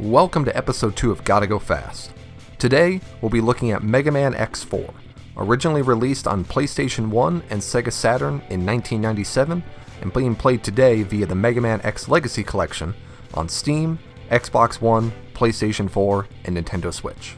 Welcome to episode 2 of Gotta Go Fast. Today, we'll be looking at Mega Man X4, originally released on PlayStation 1 and Sega Saturn in 1997, and being played today via the Mega Man X Legacy Collection on Steam, Xbox One, PlayStation 4, and Nintendo Switch.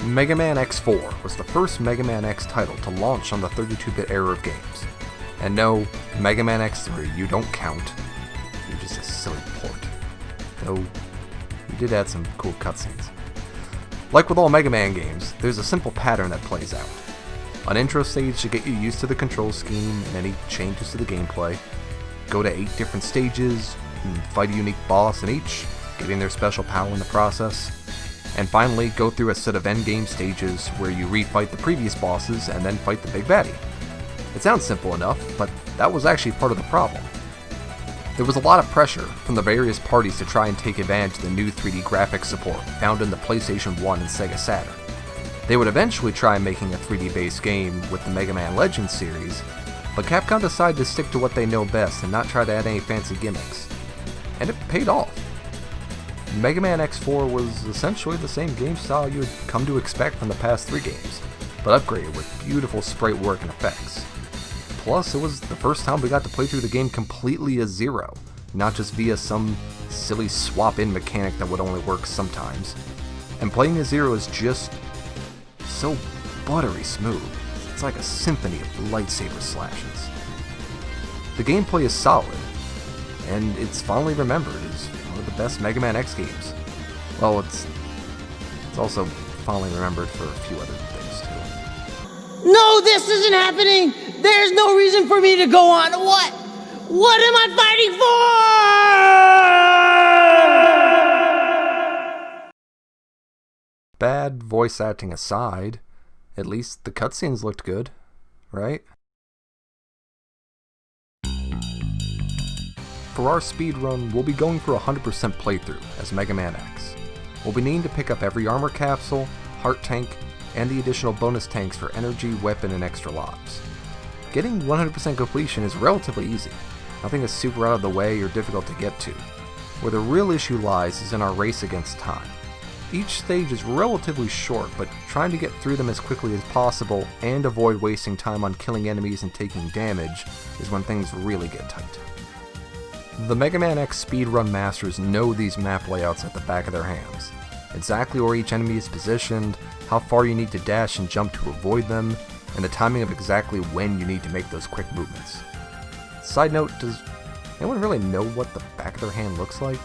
Mega Man X4 was the first Mega Man X title to launch on the 32-bit era of games. And no, Mega Man X3, you don't count. You're just a silly port. Though, you did add some cool cutscenes. Like with all Mega Man games, there's a simple pattern that plays out. An intro stage to get you used to the control scheme and any changes to the gameplay. Go to 8 different stages, and fight a unique boss in each, getting their special power in the process. And finally, go through a set of endgame stages where you refight the previous bosses and then fight the big baddie. It sounds simple enough, but that was actually part of the problem. There was a lot of pressure from the various parties to try and take advantage of the new 3D graphics support found in the PlayStation 1 and Sega Saturn. They would eventually try making a 3D-based game with the Mega Man Legends series, but Capcom decided to stick to what they know best and not try to add any fancy gimmicks. And it paid off. Mega Man X4 was essentially the same game style you had come to expect from the past 3 games, but upgraded with beautiful sprite work and effects. Plus, it was the first time we got to play through the game completely as Zero, not just via some silly swap-in mechanic that would only work sometimes. And playing as Zero is just so buttery smooth. It's like a symphony of lightsaber slashes. The gameplay is solid, and it's fondly remembered as one of the best Mega Man X games. Well, it's also fondly remembered for a few other things too. No, this isn't happening! There's no reason for me to go on. What? What am I fighting for? Bad voice acting aside, at least the cutscenes looked good, right? For our speedrun, we'll be going for a 100% playthrough as Mega Man X. We'll be needing to pick up every armor capsule, heart tank, and the additional bonus tanks for energy, weapon, and extra lives. Getting 100% completion is relatively easy. Nothing is super out of the way or difficult to get to. Where the real issue lies is in our race against time. Each stage is relatively short, but trying to get through them as quickly as possible and avoid wasting time on killing enemies and taking damage is when things really get tight. The Mega Man X speedrun masters know these map layouts at the back of their hands. Exactly where each enemy is positioned, how far you need to dash and jump to avoid them, and the timing of exactly when you need to make those quick movements. Side note, does anyone really know what the back of their hand looks like?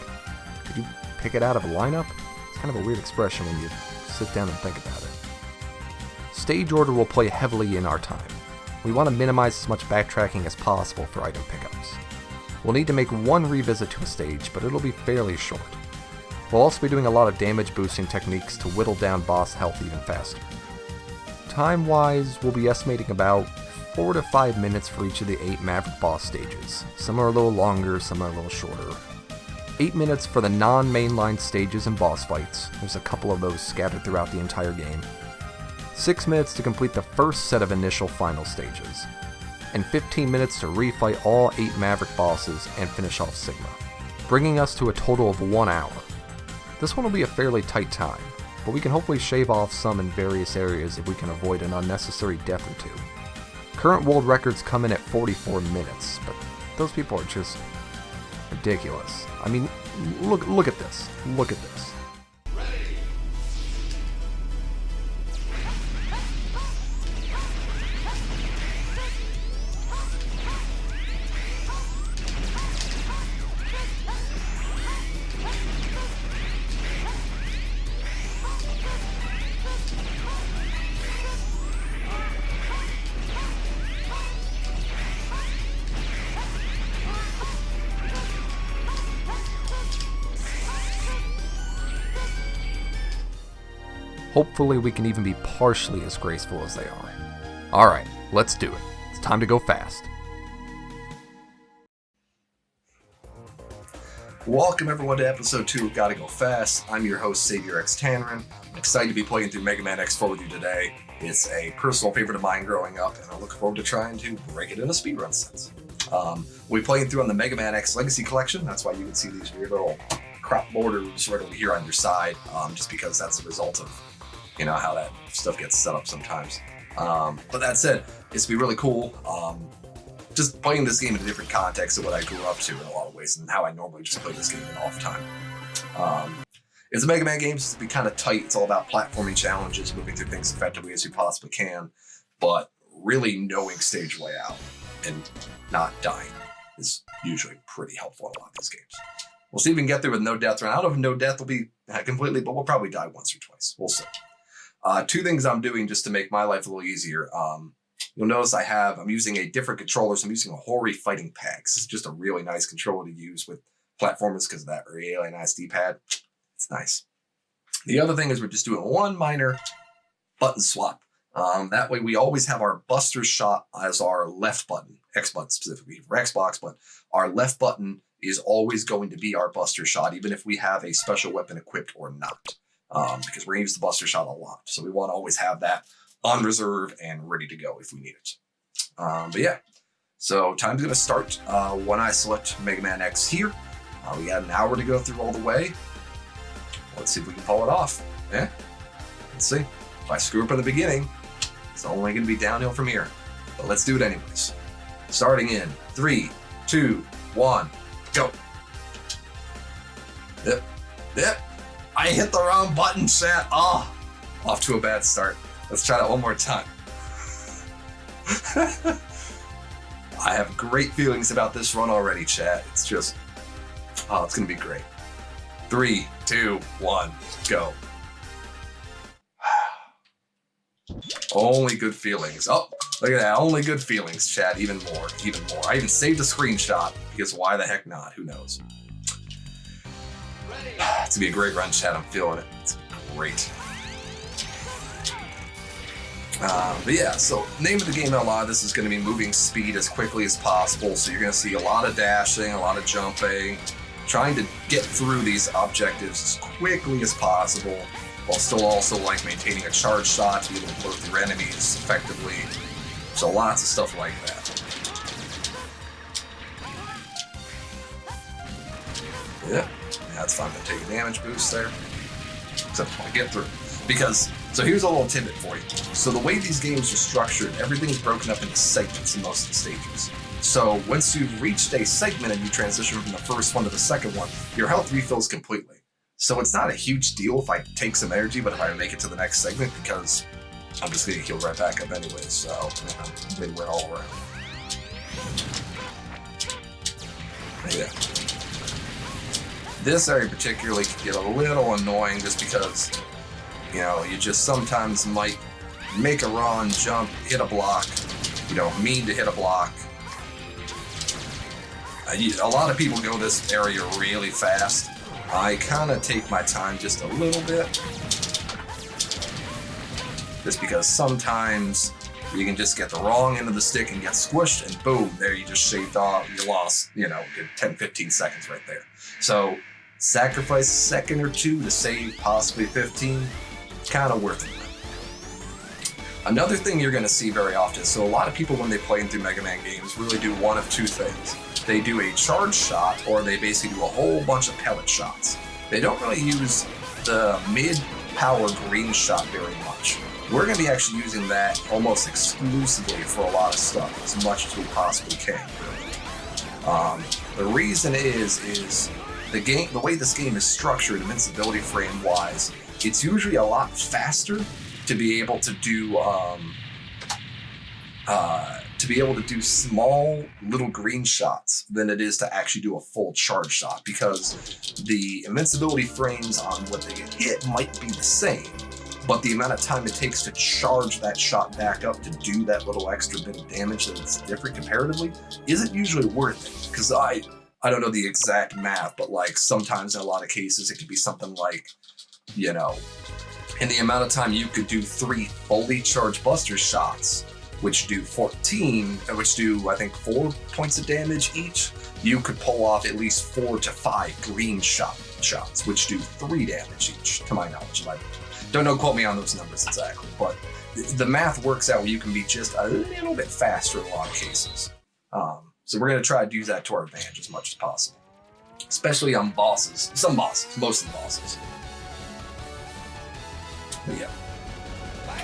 Could you pick it out of a lineup? It's kind of a weird expression when you sit down and think about it. Stage order will play heavily in our time. We want to minimize as much backtracking as possible for item pickups. We'll need to make one revisit to a stage, but it'll be fairly short. We'll also be doing a lot of damage boosting techniques to whittle down boss health even faster. Time-wise, we'll be estimating about 4 to 5 minutes for each of the 8 Maverick boss stages. Some are a little longer, some are a little shorter. 8 minutes for the non-mainline stages and boss fights. There's a couple of those scattered throughout the entire game. 6 minutes to complete the first set of initial final stages. And 15 minutes to refight all 8 Maverick bosses and finish off Sigma, bringing us to a total of 1 hour. This one will be a fairly tight time, but we can hopefully shave off some in various areas if we can avoid an unnecessary death or 2. Current world records come in at 44 minutes, but those people are just ridiculous. I mean, look at this. Look at this. Hopefully we can even be partially as graceful as they are. Alright, let's do it. It's time to go fast. Welcome everyone to episode 2 of Gotta Go Fast. I'm your host, Savior X Tannerin. I'm excited to be playing through Mega Man X4 with you today. It's a personal favorite of mine growing up, and I look forward to trying to break it in a speedrun sense. We're playing through on the Mega Man X Legacy Collection. That's why you can see these weird little crop borders right over here on your side, just because that's the result of, how that stuff gets set up sometimes. But that said, it's be really cool. Just playing this game in a different context of what I grew up to in a lot of ways and how I normally just play this game all the time. It's a Mega Man game, so it's be kind of tight. It's all about platforming challenges, moving through things effectively as you possibly can, but really knowing stage layout and not dying is usually pretty helpful in a lot of these games. We'll see if we can get through with no death run. I don't know if no death will be completely, but we'll probably die once or twice. We'll see. 2 things I'm doing just to make my life a little easier. You'll notice I'm using a different controller, so I'm using a Hori Fighting Pack. This is just a really nice controller to use with platformers because of that really nice D-pad. It's nice. The other thing is we're just doing one minor button swap. That way we always have our Buster Shot as our left button, X button specifically for Xbox, but our left button is always going to be our Buster Shot, even if we have a special weapon equipped or not, because we're going to use the Buster Shot a lot. So we want to always have that on reserve and ready to go if we need it. But yeah, so time's going to start when I select Mega Man X here. We got an hour to go through all the way. Let's see if we can pull it off. Yeah, let's see. If I screw up in the beginning, it's only going to be downhill from here. But let's do it anyways. Starting in 3, 2, 1, go. Yep. I hit the wrong button, chat. Oh, off to a bad start. Let's try that one more time. I have great feelings about this run already, chat. It's just, it's going to be great. 3, 2, 1, go. Only good feelings. Oh, look at that. Only good feelings, chat. Even more. I even saved a screenshot because why the heck not? Who knows? It's going to be a great run, chat. I'm feeling it. It's great. But yeah, so name of the game in a lot of this is going to be moving speed as quickly as possible. So you're going to see a lot of dashing, a lot of jumping, trying to get through these objectives as quickly as possible, while still also maintaining a charge shot to be able to blow through enemies effectively. So lots of stuff like that. Yeah, that's fine to take a damage boost there. Except I get through. So here's a little tidbit for you. So the way these games are structured, everything is broken up into segments in most of the stages. So once you've reached a segment and you transition from the first one to the second one, your health refills completely. So it's not a huge deal if I take some energy, but if I make it to the next segment, because I'm just going to heal right back up anyways, so they went all around. Yeah. This area particularly can get a little annoying just because, you just sometimes might make a run, jump, hit a block, mean to hit a block. A lot of people go this area really fast. I kind of take my time just a little bit. Just because sometimes you can just get the wrong end of the stick and get squished, and boom, there you just shaved off, you lost, 10, 15 seconds right there. So sacrifice a second or two to save possibly 15, kind of worth it. Another thing you're going to see very often, so a lot of people when they play through Mega Man games really do one of 2 things. They do a charge shot, or they basically do a whole bunch of pellet shots. They don't really use the mid-power green shot very much. We're going to be actually using that almost exclusively for a lot of stuff, as much as we possibly can. The reason is the way this game is structured, invincibility frame-wise, it's usually a lot faster to be able to do small little green shots than it is to actually do a full charge shot, because the invincibility frames on what they get hit might be the same, but the amount of time it takes to charge that shot back up to do that little extra bit of damage that's different comparatively isn't usually worth it. Because I don't know the exact math, but sometimes in a lot of cases it could be something like, in the amount of time you could do 3 fully charged Buster shots, which do 14, which do I think 4 points of damage each, you could pull off at least 4 to 5 green shots, which do 3 damage each, to my knowledge. Don't quote me on those numbers exactly, but the math works out where you can be just a little bit faster in a lot of cases. So we're going to try to use that to our advantage as much as possible, especially on bosses. Some bosses, most of the bosses. But yeah.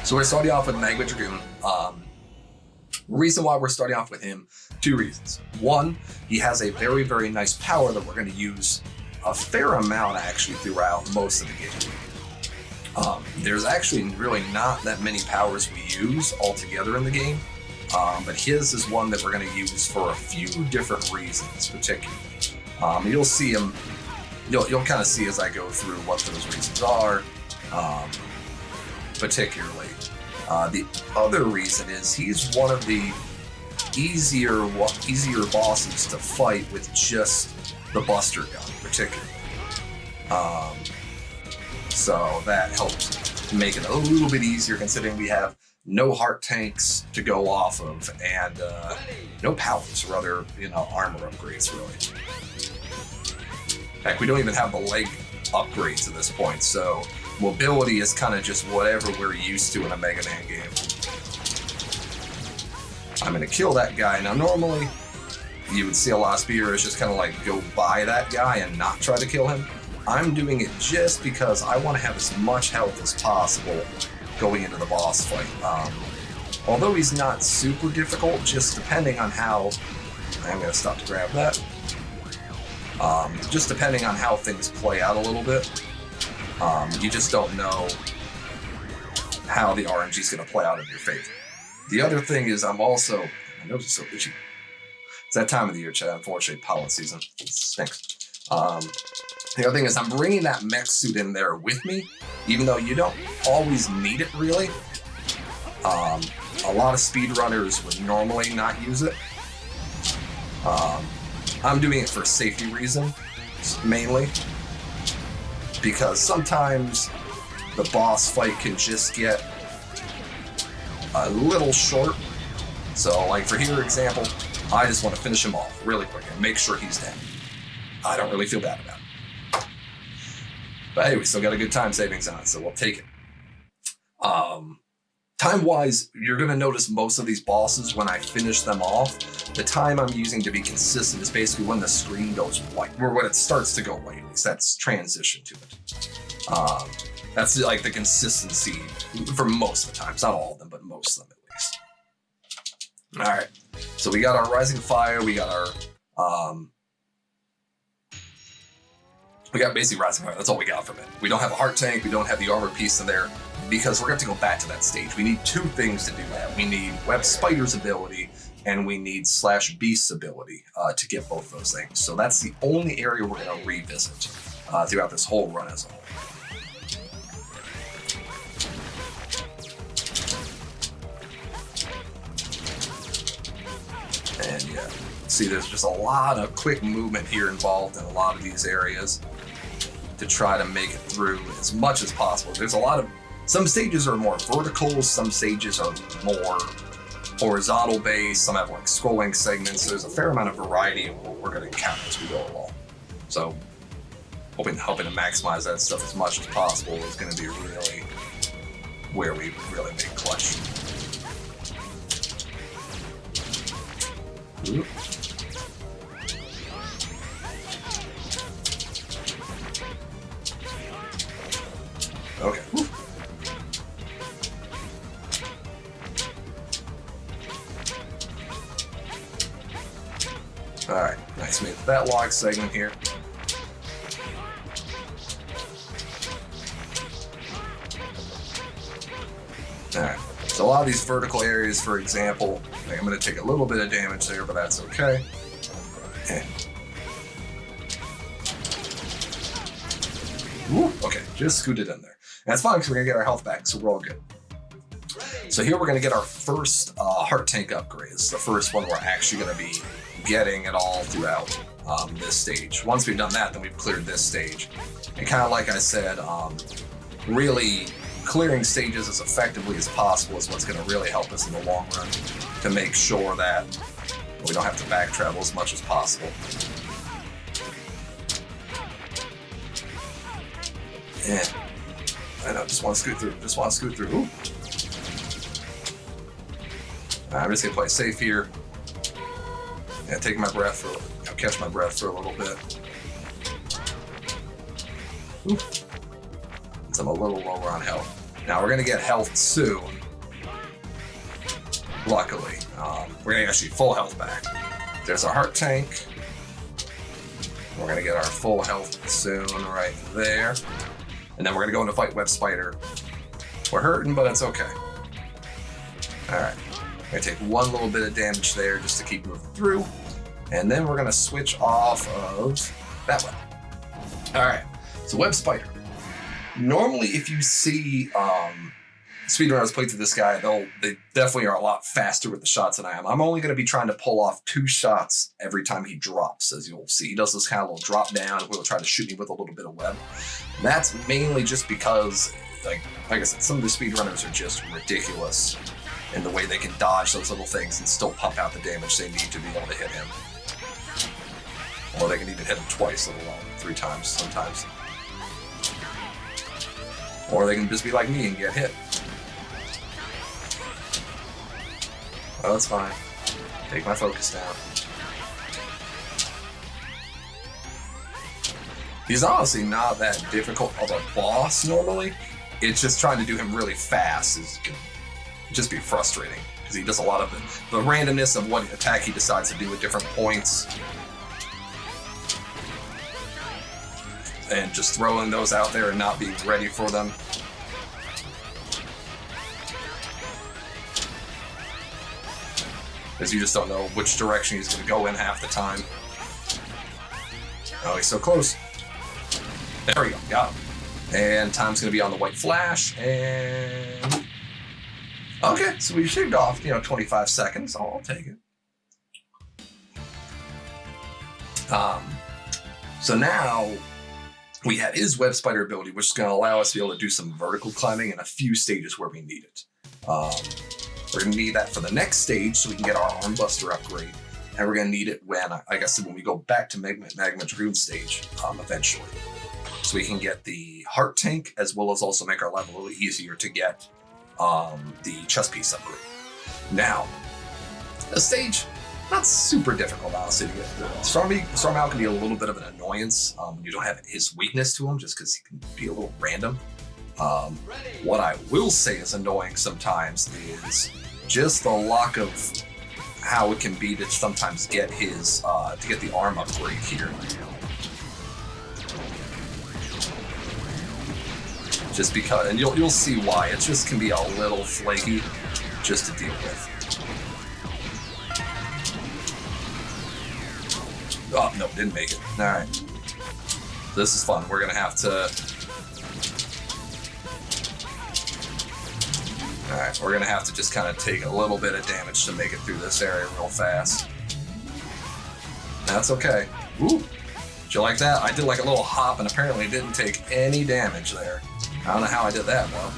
So we're starting off with Magma Dragoon. Reason why we're starting off with him, 2 reasons. One, he has a very, very nice power that we're going to use a fair amount actually throughout most of the game. There's actually really not that many powers we use altogether in the game, but his is one that we're going to use for a few different reasons, particularly. You'll see him, you'll kind of see as I go through what those reasons are, particularly. The other reason is he's one of the easier bosses to fight with just the Buster gun, particularly. So that helps make it a little bit easier, considering we have no heart tanks to go off of and no powers or other, armor upgrades really. Heck, we don't even have the leg upgrades at this point, so mobility is kind of just whatever we're used to in a Mega Man game. I'm gonna kill that guy. Now normally, you would see a lot of speedrunners just kind of like go by that guy and not try to kill him. I'm doing it just because I want to have as much health as possible going into the boss fight. Although he's not super difficult, just depending on how... I'm gonna stop to grab that. Just depending on how things play out a little bit. You just don't know how the RNG is going to play out in your favor. The other thing is I noticed it's so itchy. It's that time of the year, Chad, unfortunately, pollen season. It stinks. The other thing is I'm bringing that mech suit in there with me, even though you don't always need it, really. A lot of speedrunners would normally not use it. I'm doing it for safety reasons, mainly. Because sometimes the boss fight can just get a little short. So like for here example, I just want to finish him off really quick and make sure he's dead. I don't really feel bad about it. But hey, we still got a good time savings on it, so we'll take it. Time-wise, you're going to notice most of these bosses, when I finish them off, the time I'm using to be consistent is basically when the screen goes white, or when it starts to go white, at least. That's transition to it. That's like the consistency for most of the times. Not all of them, but most of them at least. All right. So we got our Rising Fire. We got our... we got basically Rising Fire. That's all we got from it. We don't have a heart tank. We don't have the armor piece in there, because we're going to have to go back to that stage. We need 2 things to do that. We need Web Spider's ability, and we need Slash Beast's ability to get both those things. So that's the only area we're going to revisit throughout this whole run as a whole. And yeah, see, there's just a lot of quick movement here involved in a lot of these areas to try to make it through as much as possible. There's a lot of... Some stages are more vertical, some stages are more horizontal based, some have like scrolling segments. There's a fair amount of variety of what we're going to encounter as we go along. So helping to maximize that stuff as much as possible is going to be really where we really make clutch. Ooh. Okay. Woo. All right, nice. We have that log segment here. All right, so a lot of these vertical areas, for example, I'm going to take a little bit of damage there, but that's okay. Woo, okay, just scooted in there. And that's fine because we're going to get our health back, so we're all good. So here we're going to get our first heart tank upgrade. It's the first one we're actually going to be getting it all throughout this stage. Once we've done that, then we've cleared this stage. And kind of like I said, really clearing stages as effectively as possible is what's going to really help us in the long run to make sure that we don't have to back travel as much as possible. Yeah, I know, just want to scoot through, Ooh. I'm just going to play safe here. Yeah, take my breath catch my breath for a little bit. Ooh. I'm a little lower on health. Now we're gonna get health soon. Luckily, we're gonna actually full health back. There's our heart tank. We're gonna get our full health soon, right there. And then we're gonna go into fight Web Spider. We're hurting, but it's okay. All right, I'm gonna take one little bit of damage there just to keep moving through, and then we're gonna switch off of that one. All right, so Web Spider. Normally, if you see speedrunners play through this guy, they definitely are a lot faster with the shots than I am. I'm only going to be trying to pull off 2 shots every time he drops, as you'll see. He does this kind of little drop down, and he'll try to shoot me with a little bit of web. And that's mainly just because, like I said, some of the speedrunners are just ridiculous in the way they can dodge those little things and still pump out the damage they need to be able to hit him. Or they can even hit him twice, let alone 3 times sometimes. Or they can just be like me and get hit. Oh, that's fine. Take my focus down. He's honestly not that difficult of a boss normally. It's just trying to do him really fast can just be frustrating because he does a lot of the randomness of what attack he decides to do at different points. And just throwing those out there and not being ready for them. Because you just don't know which direction he's going to go in half the time. Oh, he's so close. There we go, got him. And time's going to be on the white flash, and... Okay, so we shaved off, 25 seconds. I'll take it. So now... we have his Web Spider ability, which is going to allow us to be able to do some vertical climbing in a few stages where we need it. We're going to need that for the next stage so we can get our Arm Buster upgrade. And we're going to need it when, like I said, when we go back to Magma Dragoon stage eventually. So we can get the Heart Tank, as well as also make our life a little easier to get the chest piece upgrade. Now, the stage... not super difficult, honestly, to get through. Storm can be a little bit of an annoyance when you don't have his weakness to him, just because he can be a little random. What I will say is annoying sometimes is just the luck of how it can be to sometimes get his to get the arm upgrade here. Just because, and you'll see why. It just can be a little flaky just to deal with. Oh, no, didn't make it. All right. This is fun. We're going to have to... All right, we're going to have to just kind of take a little bit of damage to make it through this area real fast. That's okay. Ooh. Did you like that? I did like a little hop and apparently didn't take any damage there. I don't know how I did that, though.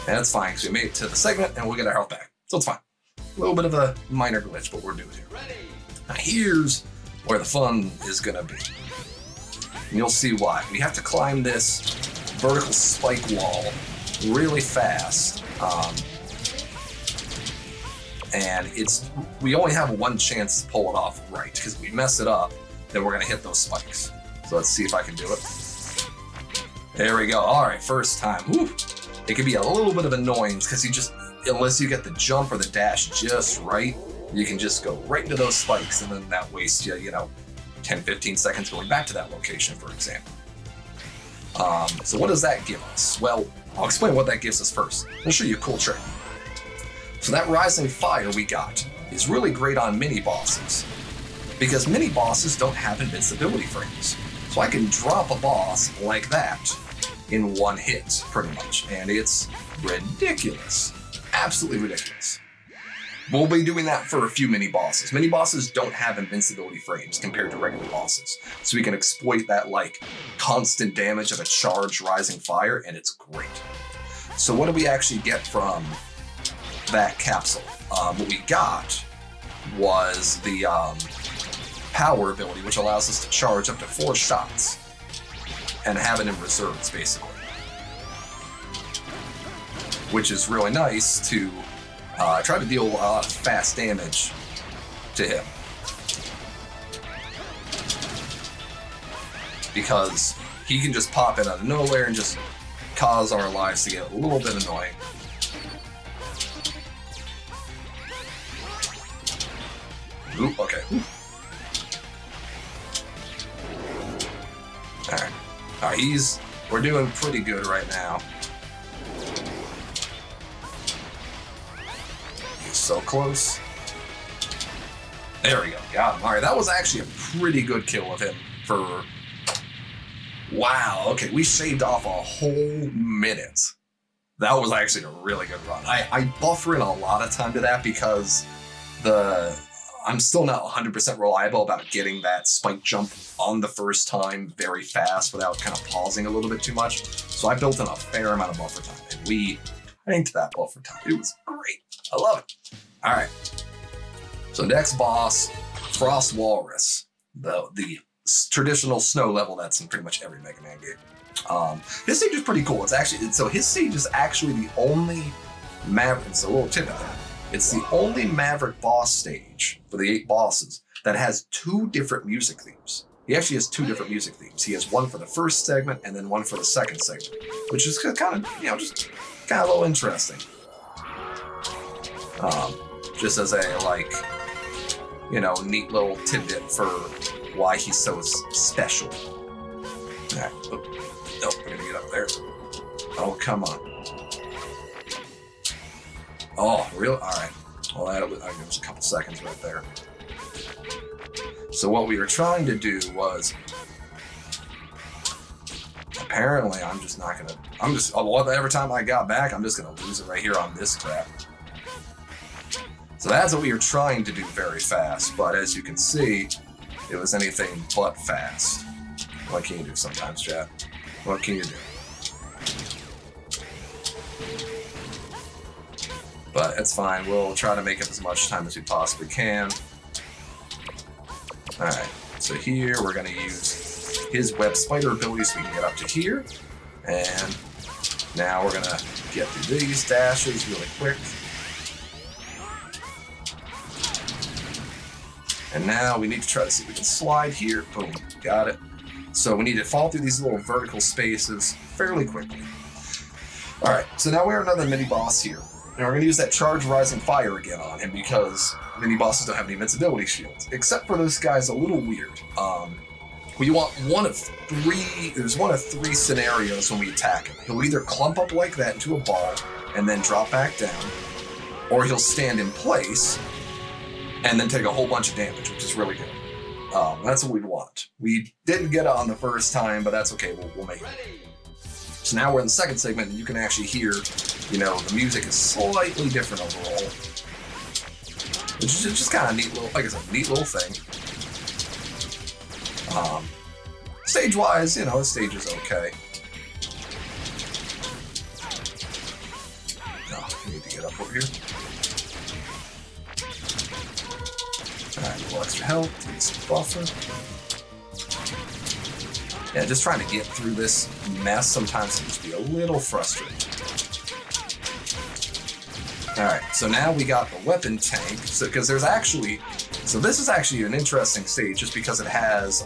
And it's fine, because we made it to the segment and we'll get our health back. So it's fine. A little bit of a minor glitch, but we're doing it. Now here's where the fun is gonna be. And you'll see why. We have to climb this vertical spike wall really fast. And we only have one chance to pull it off right, because if we mess it up, then we're gonna hit those spikes. So let's see if I can do it. There we go. All right, first time. Whew. It can be a little bit of annoyance because unless you get the jump or the dash just right, you can just go right into those spikes, and then that wastes you, 10, 15 seconds going back to that location, for example. So what does that give us? Well, I'll explain what that gives us first. I'll show you a cool trick. So that Rising Fire we got is really great on mini bosses, because mini bosses don't have invincibility frames. So I can drop a boss like that in one hit, pretty much, and it's ridiculous. Absolutely ridiculous. We'll be doing that for a few mini bosses. Mini bosses don't have invincibility frames compared to regular bosses. So we can exploit that like constant damage of a charged rising fire, and it's great. So what do we actually get from that capsule? What we got was the power ability, which allows us to charge up to 4 shots and have it in reserves, basically. Which is really nice to try to deal a lot of fast damage to him. Because he can just pop in out of nowhere and just cause our lives to get a little bit annoying. Oop, okay. Alright. Alright, we're doing pretty good right now. He's so close. There we go, got him. Alright, that was actually a pretty good kill of him for... Wow, okay, we shaved off a whole minute. That was actually a really good run. I buffer in a lot of time to that because I'm still not 100% reliable about getting that spike jump on the first time very fast without kind of pausing a little bit too much. So I built in a fair amount of buffer time, and we tanked that buffer time. It was great. I love it. All right. So next boss, Frost Walrus, the traditional snow level that's in pretty much every Mega Man game. His stage is pretty cool. So his stage is actually the only Maverick. It's a little tip of that. It's the only Maverick boss stage for the 8 bosses that has 2 different music themes. He actually has 2 different music themes. He has one for the first segment and then one for the second segment, which is kind of, just kind of a little interesting. Just as a neat little tidbit for why he's so special. All right. Oh, we're gonna get up there. Oh, come on. Oh, real? All right. Well, that was a couple seconds right there. So what we were trying to do was, apparently, every time I got back, I'm just gonna lose it right here on this crap. So that's what we were trying to do very fast, but as you can see, it was anything but fast. What can you do sometimes, chat? What can you do? But it's fine. We'll try to make up as much time as we possibly can. Alright, so here we're going to use his web spider ability so we can get up to here. And now we're going to get through these dashes really quick. And now we need to try to see if we can slide here. Boom, got it. So we need to fall through these little vertical spaces fairly quickly. Alright, so now we have another mini boss here. And we're going to use that charge rising fire again on him because mini bosses don't have any invincibility shields. Except for this guy's a little weird. We want there's one of three scenarios when we attack him. He'll either clump up like that into a ball and then drop back down, or he'll stand in place and then take a whole bunch of damage, which is really good. That's what we'd want. We didn't get it on the first time, but that's okay, we'll make it. So now we're in the second segment, and you can actually hear, the music is slightly different overall. Which is just kind of neat little, neat little thing. Stage-wise, the stage is okay. We need to get up over here. Alright, a little extra health, need some buffer. Yeah, just trying to get through this mess sometimes can just be a little frustrating. Alright, so now we got the weapon tank, because this is actually an interesting stage just because it has,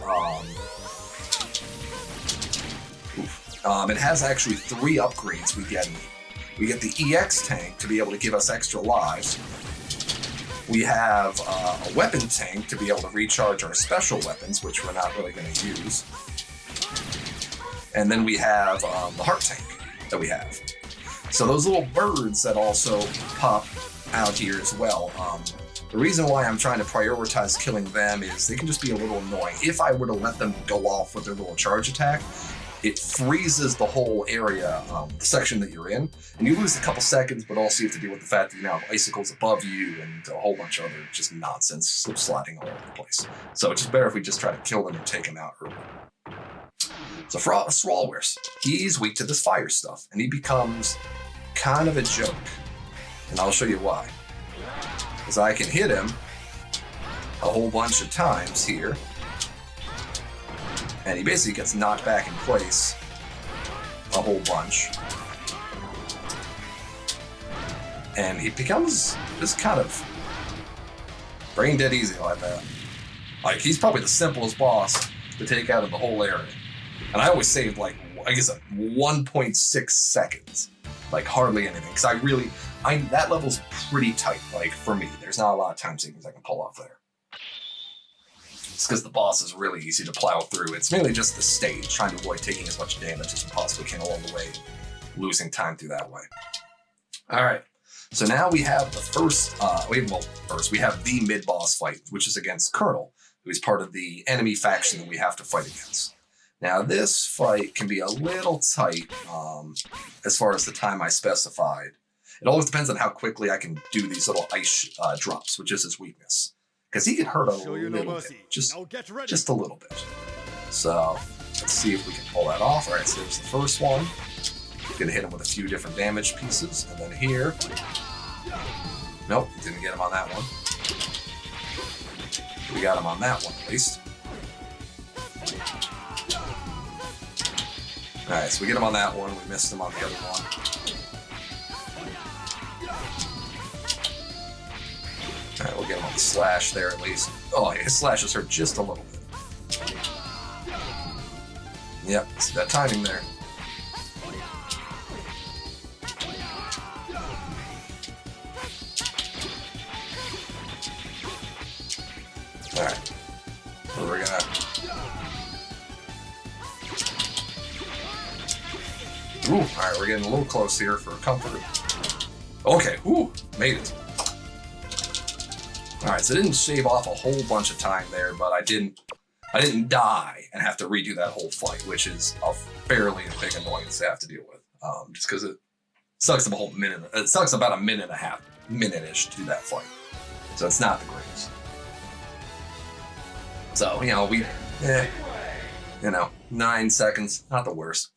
it has actually 3 upgrades we get. We get the EX tank to be able to give us extra lives. We have a weapon tank to be able to recharge our special weapons, which we're not really going to use. And then we have the heart tank that we have. So those little birds that also pop out here as well. The reason why I'm trying to prioritize killing them is they can just be a little annoying. If I were to let them go off with their little charge attack, it freezes the whole area, the section that you're in, and you lose a couple seconds, but also you have to deal with the fact that you now have icicles above you and a whole bunch of other just nonsense slip sliding all over the place. So it's just better if we just try to kill them and take them out early. So for Walrus, he's weak to this fire stuff, and he becomes kind of a joke. And I'll show you why. Because I can hit him a whole bunch of times here, and he basically gets knocked back in place a whole bunch. And he becomes just kind of brain dead easy like that. Like, he's probably the simplest boss to take out of the whole area. And I always saved, like, I guess 1.6 seconds. Like, hardly anything. Because that level's pretty tight, like, for me. There's not a lot of time savings I can pull off there. It's because the boss is really easy to plow through. It's mainly just the stage, trying to avoid taking as much damage as you possibly can along the way, losing time through that way. All right, so now we have the first we have the mid-boss fight, which is against Colonel, who is part of the enemy faction that we have to fight against. Now, this fight can be a little tight as far as the time I specified. It always depends on how quickly I can do these little ice drops, which is his weakness. Because he can hurt a little bit, just a little bit. So let's see if we can pull that off. All right, so there's the first one. Gonna hit him with a few different damage pieces, and then here. Nope, didn't get him on that one. We got him on that one at least. All right, so we get him on that one. We missed him on the other one. All right, we'll get him on the slash there at least. Oh, his slashes hurt just a little bit. Yep, see that timing there. All right, so we're gonna. Ooh, all right, we're getting a little close here for comfort. Okay, ooh, made it. All right, so it didn't shave off a whole bunch of time there, but I didn't die and have to redo that whole fight, which is a fairly big annoyance to have to deal with. Just because it sucks a whole minute. It sucks about a minute and a half, minute-ish to do that fight. So it's not the greatest. So, 9 seconds, not the worst.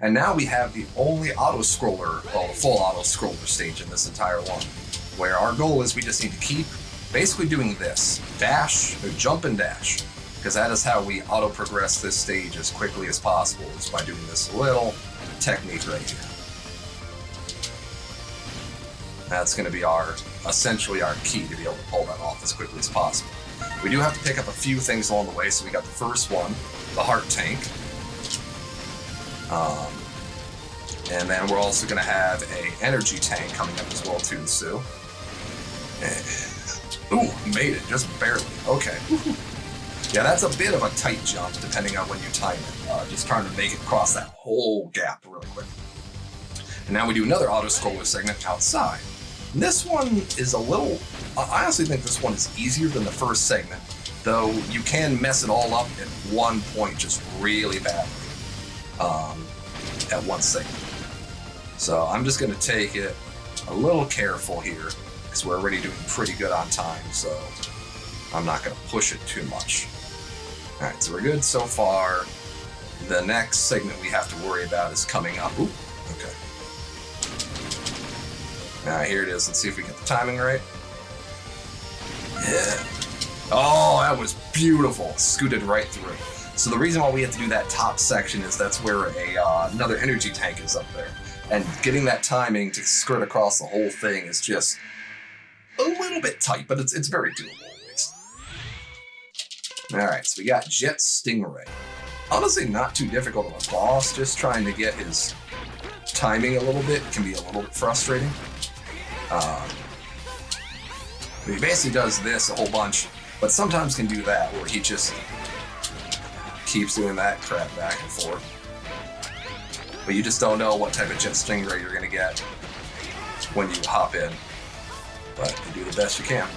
And now we have the only auto-scroller, well, the full auto-scroller stage in this entire one, where our goal is we just need to keep basically doing this, dash, or jump and dash, because that is how we auto-progress this stage as quickly as possible, is by doing this little technique right here. That's going to be essentially our key to be able to pull that off as quickly as possible. We do have to pick up a few things along the way, so we got the first one, the heart tank. And then we're also going to have a energy tank coming up as well too, so. Ooh, made it, just barely. Okay. Yeah, that's a bit of a tight jump, depending on when you time it. Just trying to make it cross that whole gap really quick. And now we do another auto-scroller segment outside. And this one is a little... I honestly think this one is easier than the first segment, though you can mess it all up at one point just really badly at one segment. So I'm just going to take it a little careful here, because we're already doing pretty good on time, so I'm not going to push it too much. All right, so we're good so far. The next segment we have to worry about is coming up. Ooh, okay. All right, here it is. Let's see if we get the timing right. Yeah. Oh, that was beautiful. Scooted right through. So the reason why we have to do that top section is that's where another energy tank is up there. And getting that timing to skirt across the whole thing is just a little bit tight, but it's very doable at least. All right, so we got Jet Stingray. Honestly, not too difficult of a boss. Just trying to get his timing a little bit can be a little bit frustrating. He basically does this a whole bunch, but sometimes can do that where he just keeps doing that crap back and forth. But you just don't know what type of Jet Stingray you're going to get when you hop in. But you do the best you can.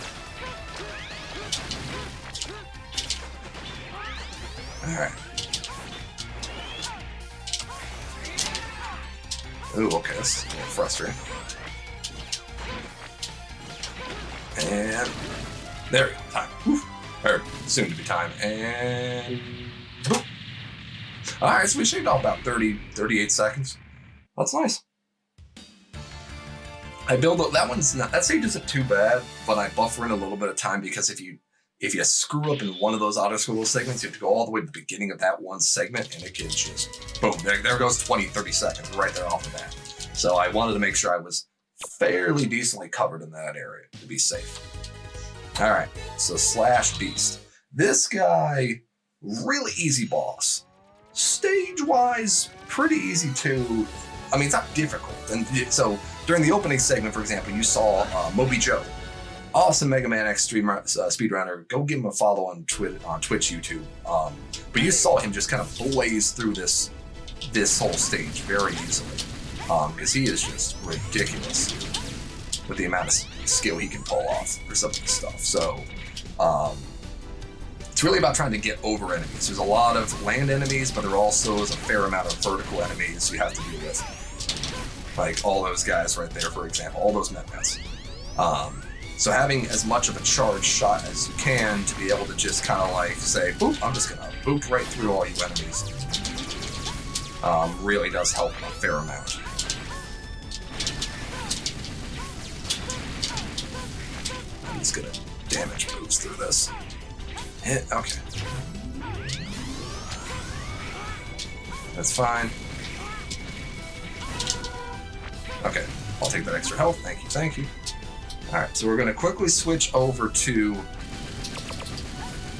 Alright. Ooh, okay, this is a little frustrating. And there we go, time. Woof. Or soon to be time. And boom. Alright, so we shaved off about 38 seconds. That's nice. I build up, that stage isn't too bad, but I buffer in a little bit of time because if you screw up in one of those auto-scroll segments, you have to go all the way to the beginning of that one segment, and it can just, boom, there goes 20, 30 seconds right there off the bat. So I wanted to make sure I was fairly decently covered in that area to be safe. All right, so Slash Beast. This guy, really easy boss. Stage-wise, pretty easy too. I mean, it's not difficult. And so during the opening segment, for example, you saw Moby Joe. Awesome Mega Man X speedrunner. Go give him a follow on Twitch, YouTube. But you saw him just kind of blaze through this whole stage very easily. Because he is just ridiculous with the amount of skill he can pull off for some of this stuff. So it's really about trying to get over enemies. There's a lot of land enemies, but there also is a fair amount of vertical enemies you have to deal with. Like all those guys right there, for example, all those Metmets. So having as much of a charge shot as you can to be able to just kind of like say, boop, I'm just gonna boop right through all you enemies, really does help a fair amount. I'm just gonna damage moves through this. Hit, okay. That's fine. Okay, I'll take that extra health, thank you, thank you. Alright, so we're going to quickly switch over to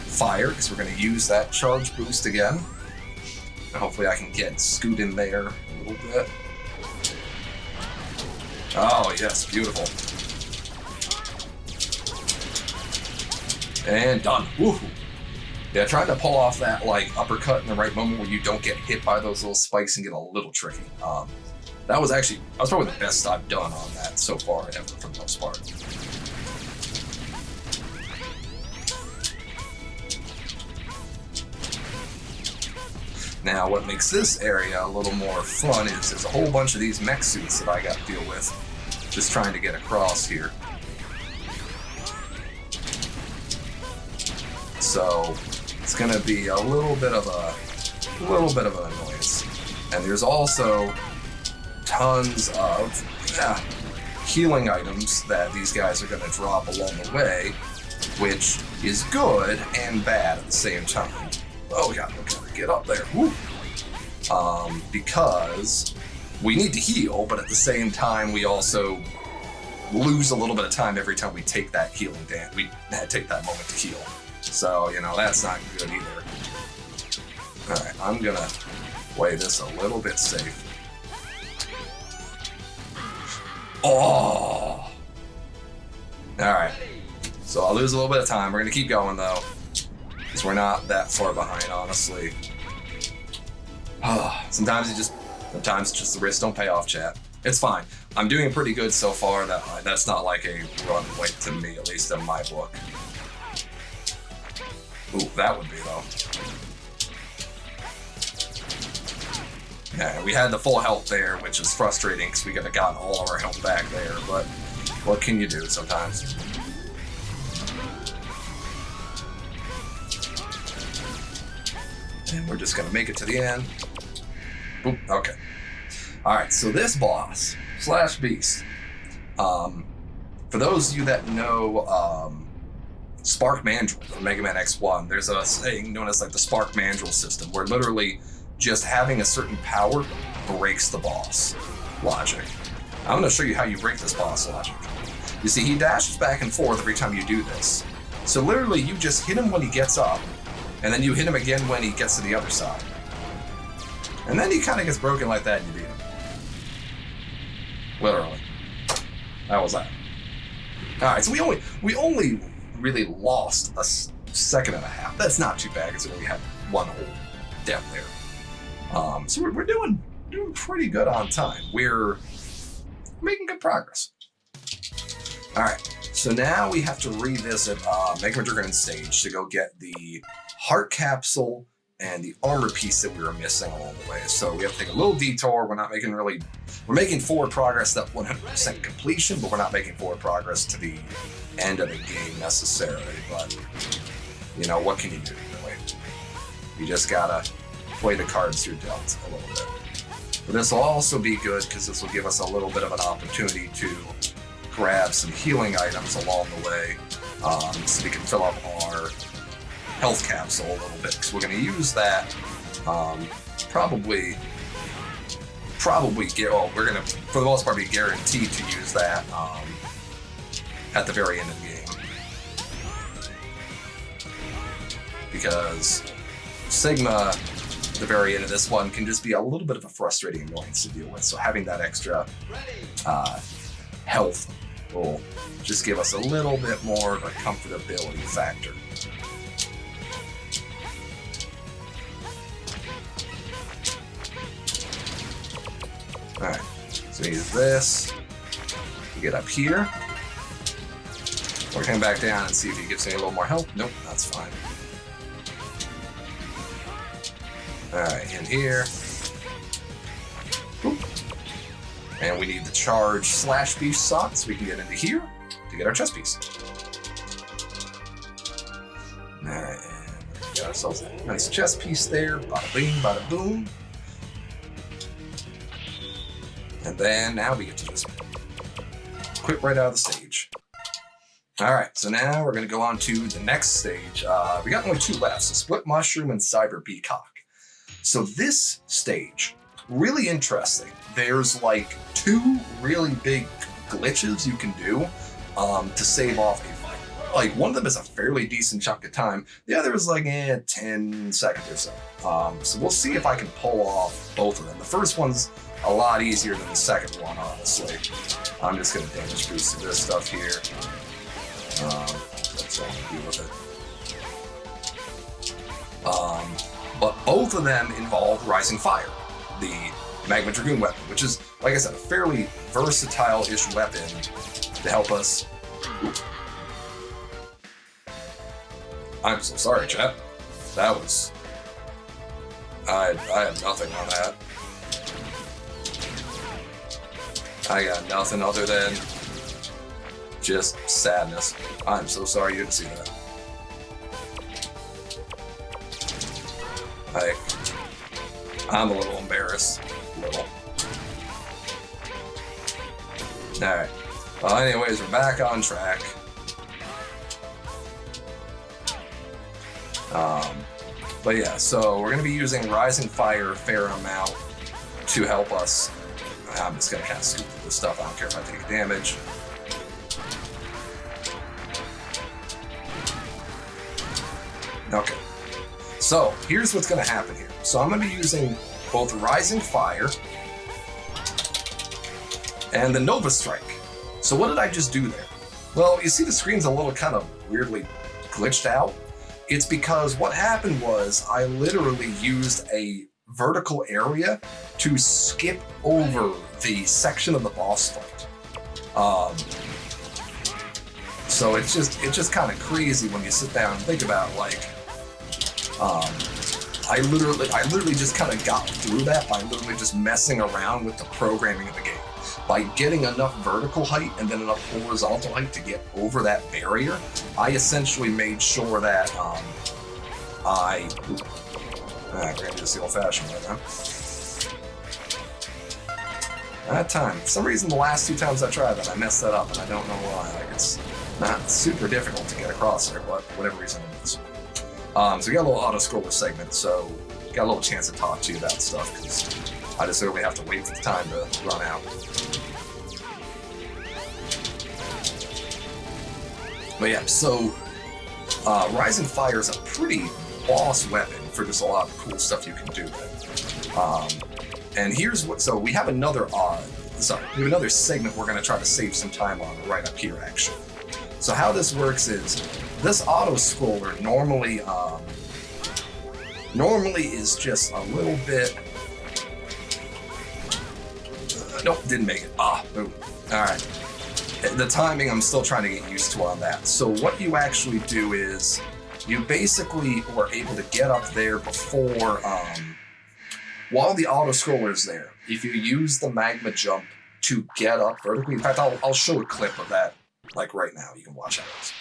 fire, because we're going to use that charge boost again. And hopefully I can get Scoot in there a little bit. Oh, yes, beautiful. And done. Woohoo! Yeah, trying to pull off that like uppercut in the right moment where you don't get hit by those little spikes and get a little tricky. That was probably the best I've done on that so far ever for the most part. Now, what makes this area a little more fun is there's a whole bunch of these mech suits that I got to deal with, just trying to get across here. So it's going to be a little bit of an annoyance. And there's also tons of healing items that these guys are going to drop along the way, which is good and bad at the same time. Oh god, we gotta get up there. Woo. Because we need to heal, but at the same time we also lose a little bit of time every time we take that healing dance. We take that moment to heal. So, you know, that's not good either. Alright, I'm gonna play this a little bit safe. Oh! Alright. So I'll lose a little bit of time. We're gonna keep going though, because we're not that far behind, honestly. Sometimes it's just the risks don't pay off, chat. It's fine. I'm doing pretty good so far. That's not like a runway to me, at least in my book. Ooh, that would be though. Yeah, we had the full health there, which is frustrating because we could have gotten all of our health back there, but what can you do sometimes? And we're just gonna make it to the end. Oop, okay. Alright, so this boss, Slash Beast. For those of you that know Spark Mandrill from Mega Man X1, there's a thing known as like the Spark Mandrill system, where literally just having a certain power breaks the boss logic. I'm going to show you how you break this boss logic. You see, he dashes back and forth every time you do this. So literally, you just hit him when he gets up, and then you hit him again when he gets to the other side. And then he kind of gets broken like that and you beat him. Literally. That was that. Alright, so we only really lost a second and a half. That's not too bad, because we only had one whole death there. So we're doing pretty good on time. We're making good progress. Alright, so now we have to revisit Magma Dragoon stage to go get the heart capsule and the armor piece that we were missing along the way. So we have to take a little detour. We're making forward progress at 100% completion, but we're not making forward progress to the end of the game necessarily. But, you know, what can you do, really? You just gotta play the cards you're dealt a little bit. But this will also be good because this will give us a little bit of an opportunity to grab some healing items along the way, so we can fill up our health capsule a little bit, because we're going to use that probably we're going to, for the most part, be guaranteed to use that at the very end of the game, because Sigma at the very end of this one can just be a little bit of a frustrating annoyance to deal with. So having that extra health will just give us a little bit more of a comfortability factor. Alright, so use this to get up here. We're coming back down and see if he gives me a little more health. Nope, that's fine. Alright, in here. Boop. And we need the charge slash beast sock so we can get into here to get our chest piece. Alright, and we got ourselves a nice chest piece there. Bada bing, bada boom. And then now we get to just quit right out of the stage. Alright, so now we're going to go on to the next stage. We got only 2 left, so Split Mushroom and Cyber Peacock. So this stage, really interesting. There's like 2 really big glitches you can do to save off a fight. Like, one of them is a fairly decent chunk of time. The other is like 10 seconds or so. So we'll see if I can pull off both of them. The first one's a lot easier than the second one, honestly. I'm just going to damage boost this stuff here. That's all I'm going to do with it. But both of them involve Rising Fire, the Magma Dragoon weapon, which is, like I said, a fairly versatile-ish weapon to help us. I'm so sorry, chat. That was... I have nothing on that. I got nothing other than just sadness. I'm so sorry you didn't see that. I'm a little embarrassed. Alright. Well, anyways, we're back on track. But yeah, so we're going to be using Rising Fire a fair amount to help us. I'm just going to kind of scoop through this stuff. I don't care if I take damage. Okay. So, here's what's going to happen here. So I'm going to be using both Rising Fire and the Nova Strike. So what did I just do there? Well, you see the screen's a little kind of weirdly glitched out. It's because what happened was I literally used a vertical area to skip over the section of the boss fight. So it's just kind of crazy when you sit down and think about, like, I literally just kind of got through that by literally just messing around with the programming of the game. By getting enough vertical height and then enough horizontal height to get over that barrier, I essentially made sure that we're gonna do this the old-fashioned way now. That time, for some reason, the last 2 times I tried that, I messed that up, and I don't know why. Like, it's not super difficult to get across there, but for whatever reason it is. So we got a little auto-scroller segment, so got a little chance to talk to you about stuff, because I just literally have to wait for the time to run out. But yeah, so Rising Fire is a pretty boss weapon for just a lot of cool stuff you can do with it. And here's what, so we have another segment we're going to try to save some time on right up here, actually. So how this works is, this auto-scroller normally is just a little bit... nope, didn't make it. Boom. Alright. The timing I'm still trying to get used to on that. So what you actually do is, you basically were able to get up there before, while the auto scroller is there. If you use the magma jump to get up vertically, in fact, I'll show a clip of that like right now. You can watch how it is.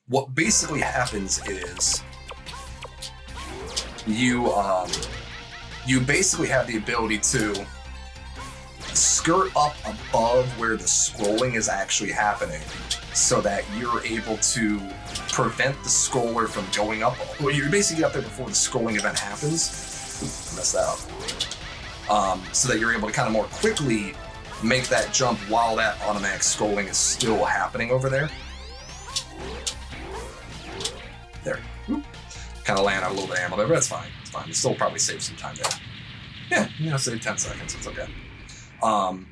What basically happens is you basically have the ability to skirt up above where the scrolling is actually happening so that you're able to prevent the scroller from going up. Well, you basically get up there before the scrolling event happens. Ooh, messed that up. So that you're able to kind of more quickly make that jump while that automatic scrolling is still happening over there. There. Kind of land out a little bit of ammo there, but that's fine. It's fine. It still probably saves some time there. Yeah, save 10 seconds. It's okay.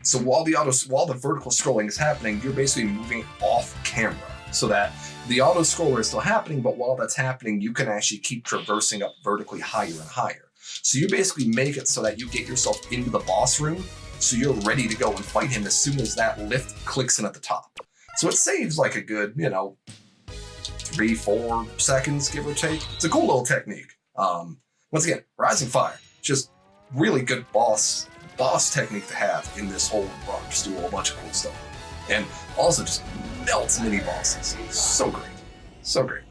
So while the vertical scrolling is happening, you're basically moving off camera so that the auto scroller is still happening, but while that's happening, you can actually keep traversing up vertically higher and higher. So you basically make it so that you get yourself into the boss room, so you're ready to go and fight him as soon as that lift clicks in at the top. So it saves like a good, 3-4 seconds, give or take. It's a cool little technique. Once again, Rising Fire, just really good boss technique to have in this whole run. Just do a whole bunch of cool stuff. And also just melts mini bosses. So great. So great.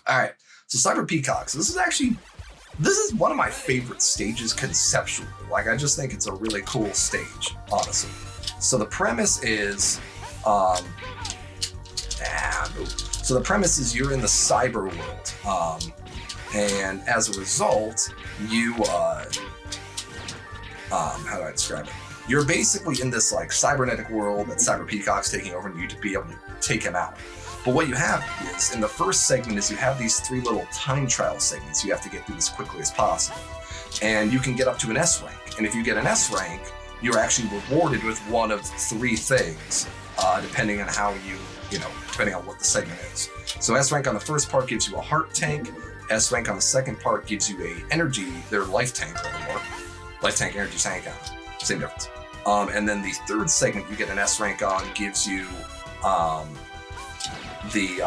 Alright, so Cyber Peacocks. This is one of my favorite stages conceptually. Like, I just think it's a really cool stage, honestly. So the premise is, So the premise is you're in the cyber world, and as a result, you, how do I describe it? You're basically in this like cybernetic world that Cyber Peacock's taking over, and you to be able to take him out. But what you have is, in the first segment, is you have these 3 little time trial segments you have to get through as quickly as possible. And you can get up to an S rank, and if you get an S rank, you're actually rewarded with one of 3 things, depending on how depending on what the segment is. So S rank on the first part gives you a heart tank. S rank on the second part gives you their life tank, life tank, energy tank, same difference. And then the third segment you get an S rank on gives you the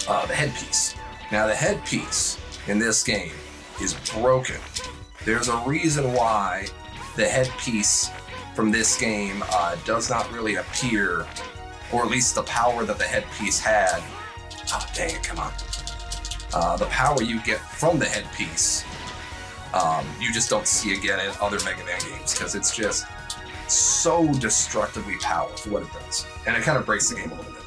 headpiece. Now the headpiece in this game is broken. There's a reason why the headpiece from this game does not really appear, or at least the power that the headpiece had. Oh, dang it, come on. The power you get from the headpiece, you just don't see again in other Mega Man games, because it's just so destructively powerful for what it does. And it kind of breaks the game a little bit.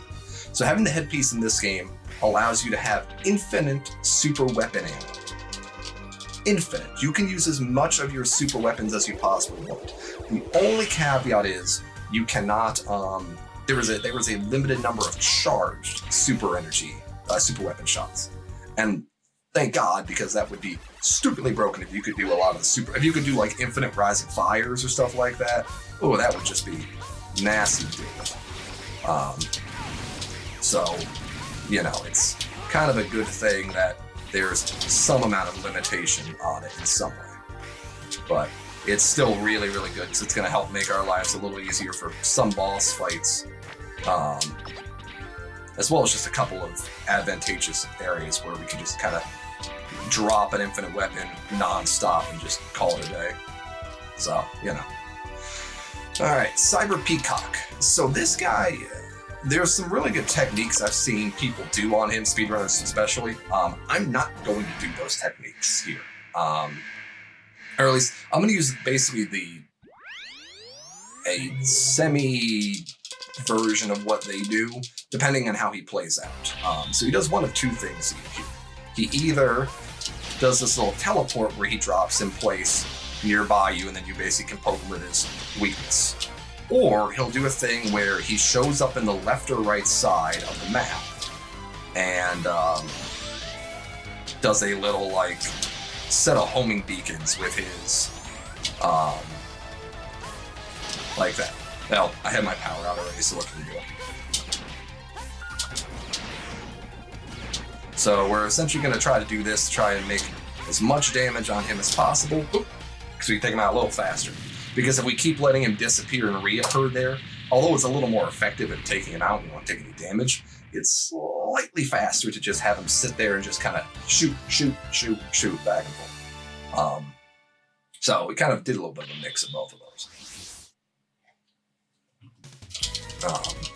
So having the headpiece in this game allows you to have infinite super weapon ammo. Infinite. You can use as much of your super weapons as you possibly want. The only caveat is you cannot, there was a limited number of charged super weapon shots. And thank God, because that would be stupidly broken if you could do a lot of if you could do like infinite rising fires or stuff like that. Oh, that would just be nasty to deal with. So, it's kind of a good thing that there's some amount of limitation on it in some way. But it's still really, really good, because it's going to help make our lives a little easier for some boss fights, as well as just a couple of advantageous areas where we can just kind of drop an infinite weapon non-stop and just call it a day. So, Alright, Cyber Peacock. So this guy, there's some really good techniques I've seen people do on him, speedrunners especially. I'm not going to do those techniques here. Or at least, I'm going to use basically a semi version of what they do, depending on how he plays out. So he does one of 2 things here. He either does this little teleport where he drops in place nearby you, and then you basically can poke him with his weakness. Or he'll do a thing where he shows up in the left or right side of the map and does a little set of homing beacons with his like that. Well, I had my power out already, so what can we do? So we're essentially going to try to do this to try and make as much damage on him as possible, so we can take him out a little faster. Because if we keep letting him disappear and reoccur there, although it's a little more effective at taking him out and we won't take any damage, it's slightly faster to just have him sit there and just kind of shoot back and forth. So we kind of did a little bit of a mix of both of those.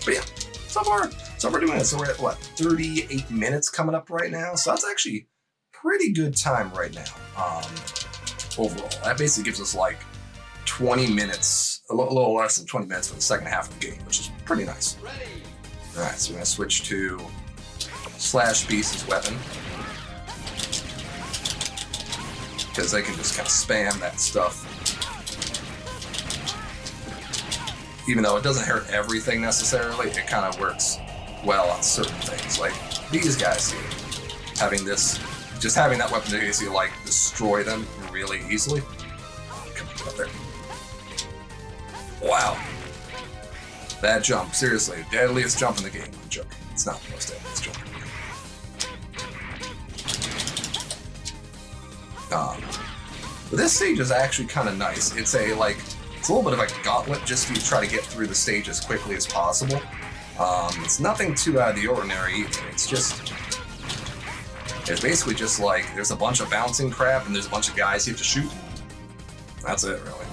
But yeah, so far doing it. So we're at what, 38 minutes coming up right now. So that's actually pretty good time right now. Overall, that basically gives us like 20 minutes, a little less than 20 minutes for the second half of the game, which is pretty nice. All right, so we're gonna switch to Slash Beast's weapon, because they can just kind of spam that stuff. Even though it doesn't hurt everything necessarily, it kind of works well on certain things. Like these guys here, having that weapon to basically like destroy them really easily. Come on, get up there. Wow. That jump, seriously, deadliest jump in the game. I'm joking. It's not the most deadliest jump in the game. But this stage is actually kind of nice. It's a little bit of a gauntlet just to try to get through the stage as quickly as possible. It's nothing too out of the ordinary either. It's basically just like there's a bunch of bouncing crap and there's a bunch of guys you have to shoot. That's it, really.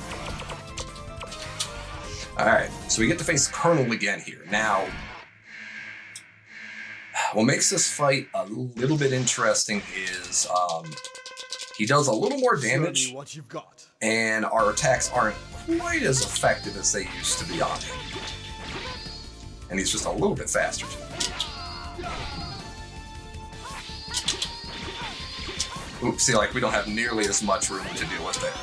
Alright, so we get to face Colonel again here. Now, what makes this fight a little bit interesting is he does a little more damage, and our attacks aren't quite as effective as they used to be on him. And he's just a little bit faster too. Oops, see, like we don't have nearly as much room to deal with there.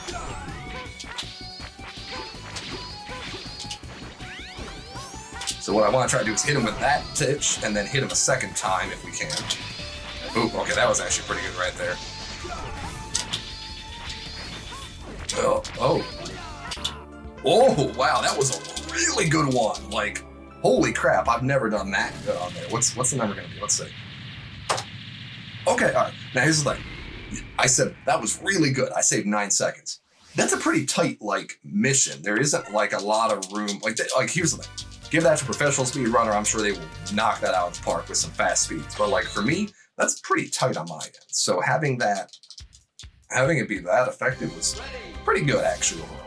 So what I want to try to do is hit him with that pitch and then hit him a second time if we can. Ooh, okay, that was actually pretty good right there. Oh, wow, that was a really good one. Like, holy crap, I've never done that good on there. What's the number gonna be? Let's see. Okay, all right, now here's the thing. I said that was really good. I saved 9 seconds. That's a pretty tight, like, mission. There isn't, like, a lot of room. Like, here's the thing. Give that to a professional speedrunner, I'm sure they will knock that out of the park with some fast speeds. But, like, for me, that's pretty tight on my end. So having it be that effective was pretty good, actually, overall.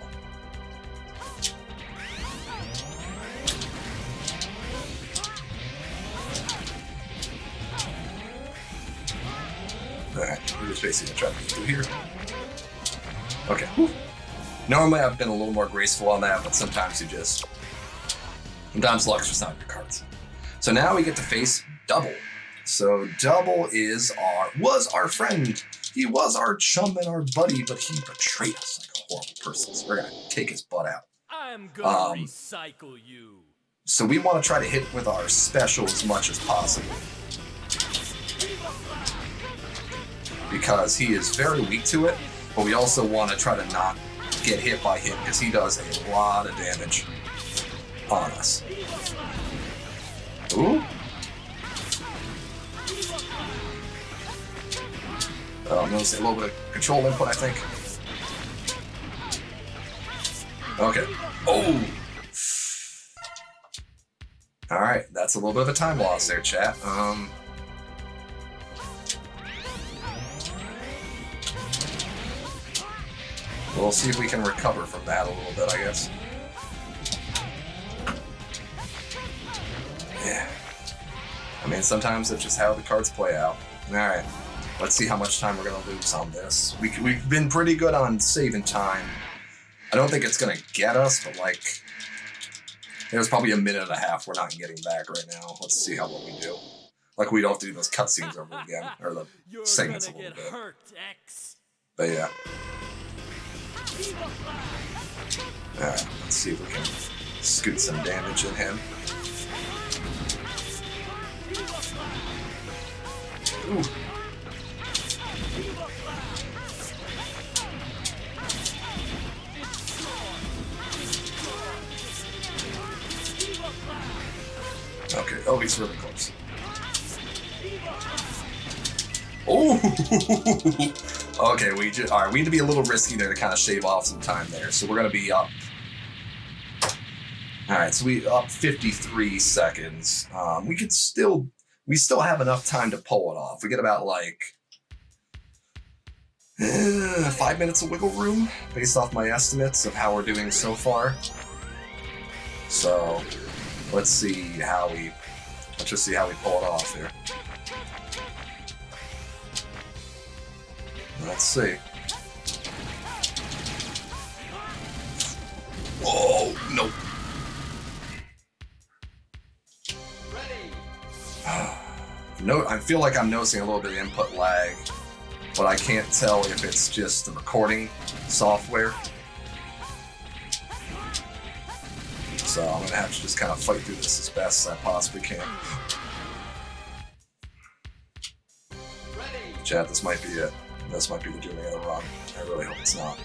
Alright, we're just basically gonna try to get through here. Okay. Whew. Normally I've been a little more graceful on that, but sometimes sometimes luck's just not your cards. So now we get to face Double. So Double was our friend. He was our chum and our buddy, but he betrayed us like a horrible person. So we're gonna take his butt out. I'm gonna recycle you. So we want to try to hit with our special as much as possible, because he is very weak to it, but we also want to try to not get hit by him because he does a lot of damage on us. Ooh. I'm noticing a little bit of control input, I think. Okay. Oh! Alright, that's a little bit of a time loss there, chat. We'll see if we can recover from that a little bit, I guess. Yeah. I mean, sometimes it's just how the cards play out. Alright. Let's see how much time we're going to lose on this. We've been pretty good on saving time. I don't think it's going to get us, but like, there's probably a minute and a half we're not getting back right now. Let's see how well we do. Like, we don't have to do those cutscenes over again, or the segments a little bit. Hurt, X. But yeah. Alright, let's see if we can scoot some damage in him. Ooh. Okay, oh, he's really close. Oh! Okay, all right, we need to be a little risky there to kind of shave off some time there. So we're going to be up. All right, so we up 53 seconds. We still have enough time to pull it off. We get about like 5 minutes of wiggle room based off my estimates of how we're doing so far. So let's just see how we pull it off here. Let's see. Whoa, no. No, I feel like I'm noticing a little bit of input lag, but I can't tell if it's just the recording software. So I'm gonna have to just kind of fight through this as best as I possibly can. Chat, this might be it. This might be the doing of the run. I really hope it's not.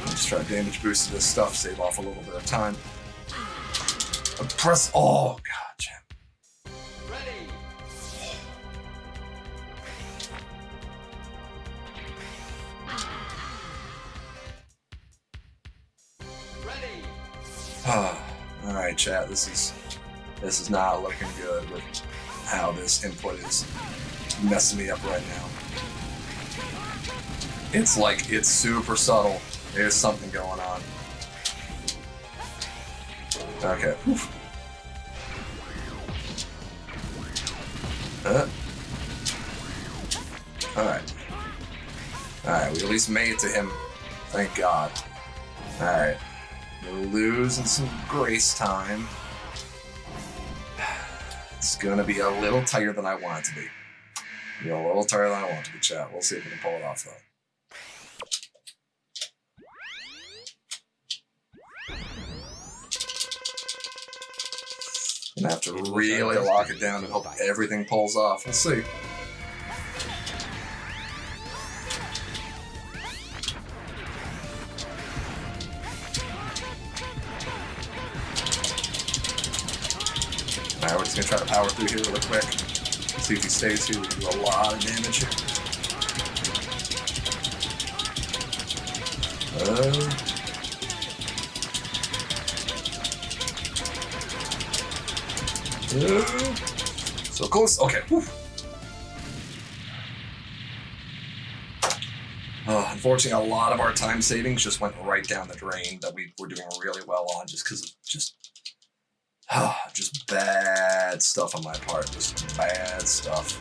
Let's try to damage boost this stuff, save off a little bit of time. Press. Oh, God, Jim. Ready. All right, chat. This is not looking good with how this input is messing me up right now. It's super subtle. There's something going on. Okay. Alright. Alright, we at least made it to him. Thank God. Alright. We're losing some grace time. It's gonna be a little tighter than I want it to be. A little tighter than I want it to be, chat. We'll see if we can pull it off, though. Gonna have to really lock it down and hope everything pulls off. We'll see. Alright, we're just gonna try to power through here really quick. See if he stays here. We can do a lot of damage here. So close. Okay. Unfortunately, a lot of our time savings just went right down the drain that we were doing really well on just because of just bad stuff on my part. Just bad stuff.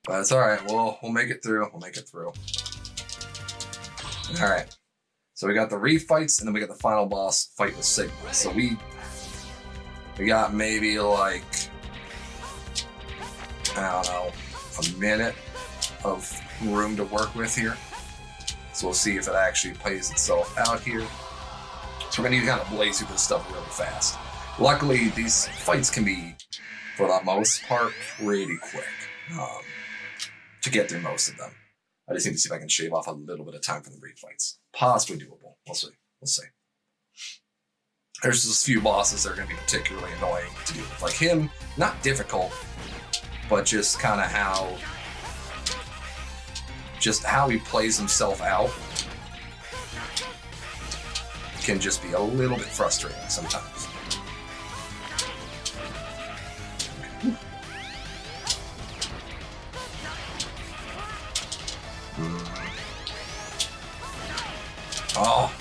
But it's all right. We'll make it through. We'll make it through. All right. So we got the refights, and then we got the final boss fight with Sigma. So we got maybe like, I don't know, a minute of room to work with here. So we'll see if it actually plays itself out here. So we're gonna need to kind of blaze through this stuff really fast. Luckily, these fights can be, for the most part, pretty quick to get through most of them. I just need to see if I can shave off a little bit of time from the refights. Possibly doable. We'll see. We'll see. There's just a few bosses that are going to be particularly annoying to deal with. Like him, not difficult, but just kind of how he plays himself out can just be a little bit frustrating sometimes. Oh,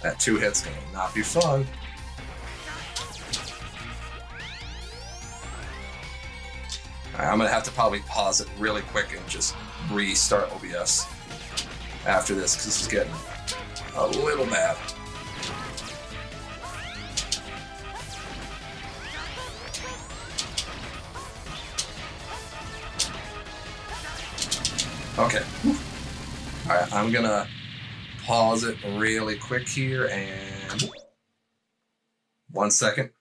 that 2 hit's gonna not be fun. Alright, I'm gonna have to probably pause it really quick and just restart OBS after this because this is getting a little bad. Okay. Alright, I'm gonna pause it really quick here and 1 second.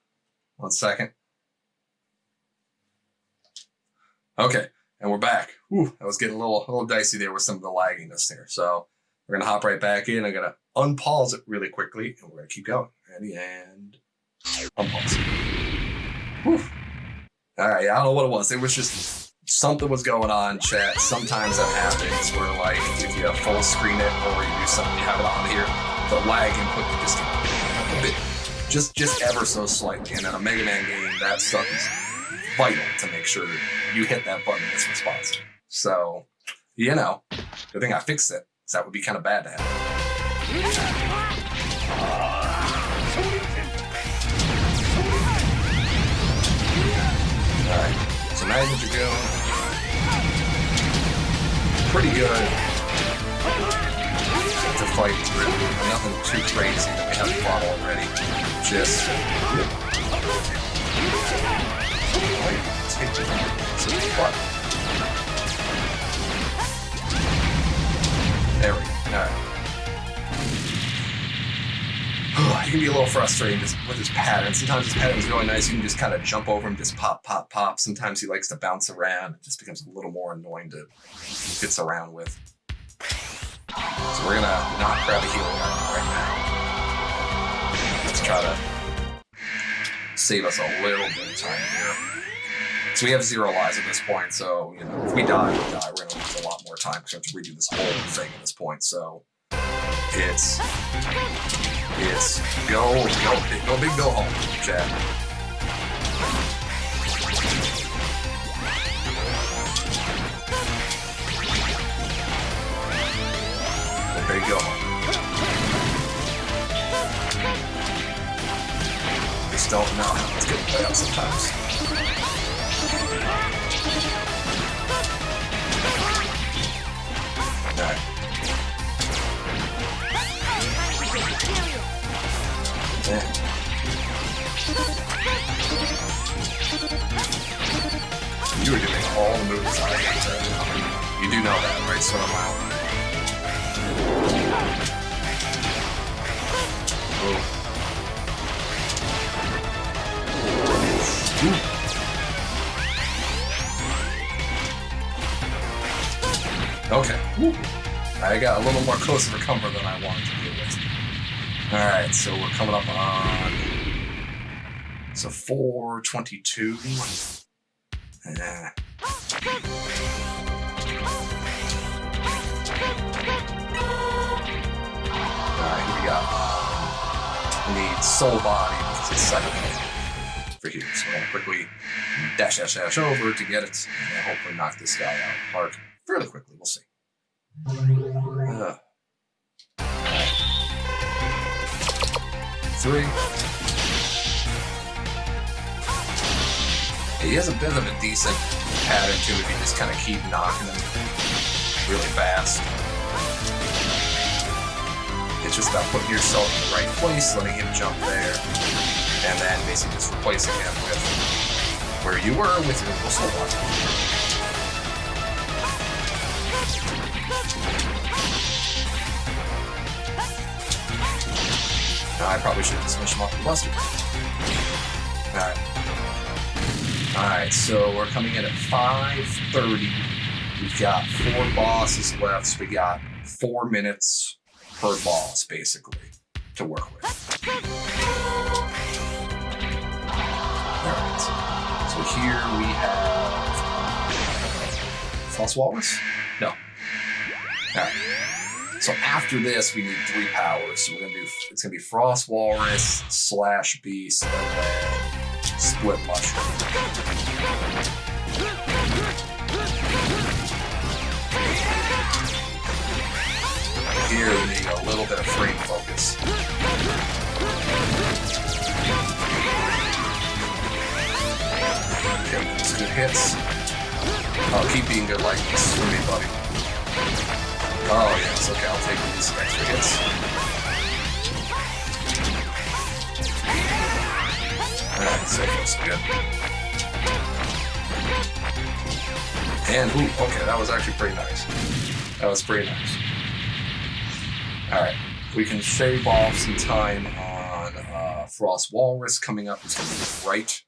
1 second. Okay, and we're back. Whew, that was getting a little dicey there with some of the lagginess there. So We're gonna hop right back in. I'm gonna unpause it really quickly, and we're gonna keep going. Ready, and unpause. Whew. All right, I don't know what it was. It was just something was going on, chat. Sometimes that happens where, like, if you full screen it or you do something, you have it on here, the lag input can just get a bit, just ever so slightly. And in a Mega Man game, that stuff is vital to make sure you hit that button that's responsive. So, you know, good thing I fixed it, because that would be kind of bad to have. Alright, so Magma Dragoon, pretty good to fight through. Nothing too crazy that we haven't fought already. Just take the button. There we go. Alright. It can be a little frustrating with his pattern. Sometimes his pattern's really nice. You can just kind of jump over him, just pop, pop, pop. Sometimes he likes to bounce around. It just becomes a little more annoying to fits around with. So we're gonna not grab a healing item right now. Let's try to save us a little bit of time here. So we have 0 lives at this point. So, you know, if we die, we die. We're gonna lose a lot more time because we have to redo this whole thing at this point. So it's go big, go home, chat. Go big, go home. Just don't know how it's gonna play out sometimes. Alright. Yeah. You were doing all the moves I hate. You do know that, right? So am I. Okay. Woo. I got a little more close for comfort than I wanted to deal with. Alright, so we're coming up on 422. Alright, here we go. We need Soul Body because it's second for here. So we're gonna quickly dash over to get it and hopefully knock this guy out of the park fairly quickly. We'll see. 3. He has a bit of a decent pattern to it if you just kind of keep knocking him really fast. It's just about putting yourself in the right place, letting him jump there, and then basically just replacing him with where you were with your whistle one. I probably should just finish him off with Buster. Alright, so we're coming in at 5:30. We've got 4 bosses left, so we got 4 minutes per boss, basically, to work with. Alright, so here we have False Walrus? No. Alright. So after this, we need 3 powers. So we're gonna do, it's gonna be Frost Walrus, Slash Beast, and then Split Mushroom. Here we need a little bit of frame focus. Okay, these good hits. Oh, keep being good like this for me, buddy. Oh, yes, okay, I'll take these extra hits. Alright, so that's good. And, ooh, okay, that was actually pretty nice. That was pretty nice. Alright, we can shave off some time on Frost Walrus coming up. It's going to be right.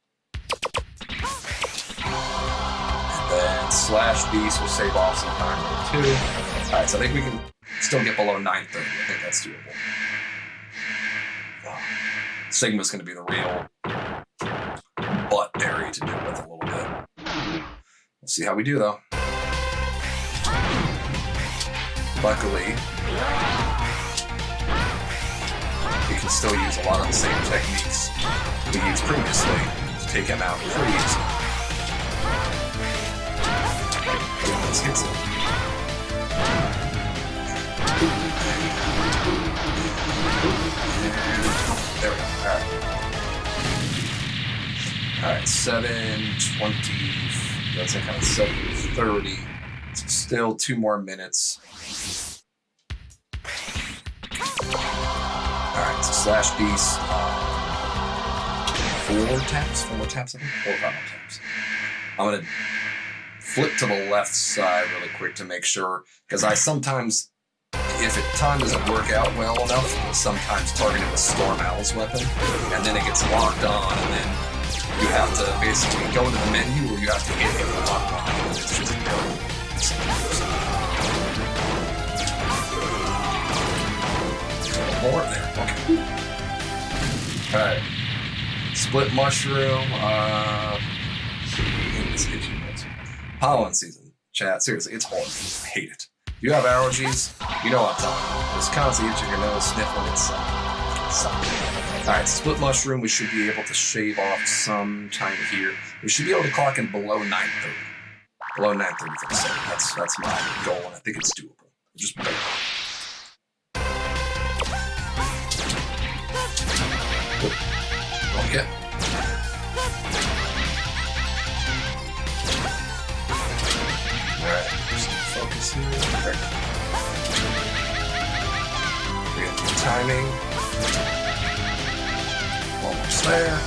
And then Slash Beast will save off some time there, too. Alright, so I think we can still get below 930. I think that's doable. Sigma's going to be the real butt area to deal with a little bit. We'll see how we do, though. Luckily, we can still use a lot of the same techniques we used previously to take him out pretty easily. Let's hit it. There we go. Alright, 7:20. That's kind of 7:30. So still 2 more minutes. Alright, so Slash Beast. 4 taps? 4 more taps, I think? 4 final taps. I'm going to flip to the left side really quick to make sure, because I sometimes, if time doesn't work out well enough, sometimes target it with Storm Owl's weapon, and then it gets locked on, and then you have to basically go to the menu, or you have to hit it with lock on. It's just more there. Okay. Alright. Split Mushroom. Pollen season. Chat. Seriously, it's horrible. I hate it. If you have allergies, you know what I'm talking about. Just constantly itching your nose, sniffling, it sucks. Alright, Split Mushroom, we should be able to shave off some time here. We should be able to clock in below 930. Below 930 for the second. That's my goal, and I think it's doable. Just better. Okay. Alright, just focus here. Right. We got the timing. Almost there.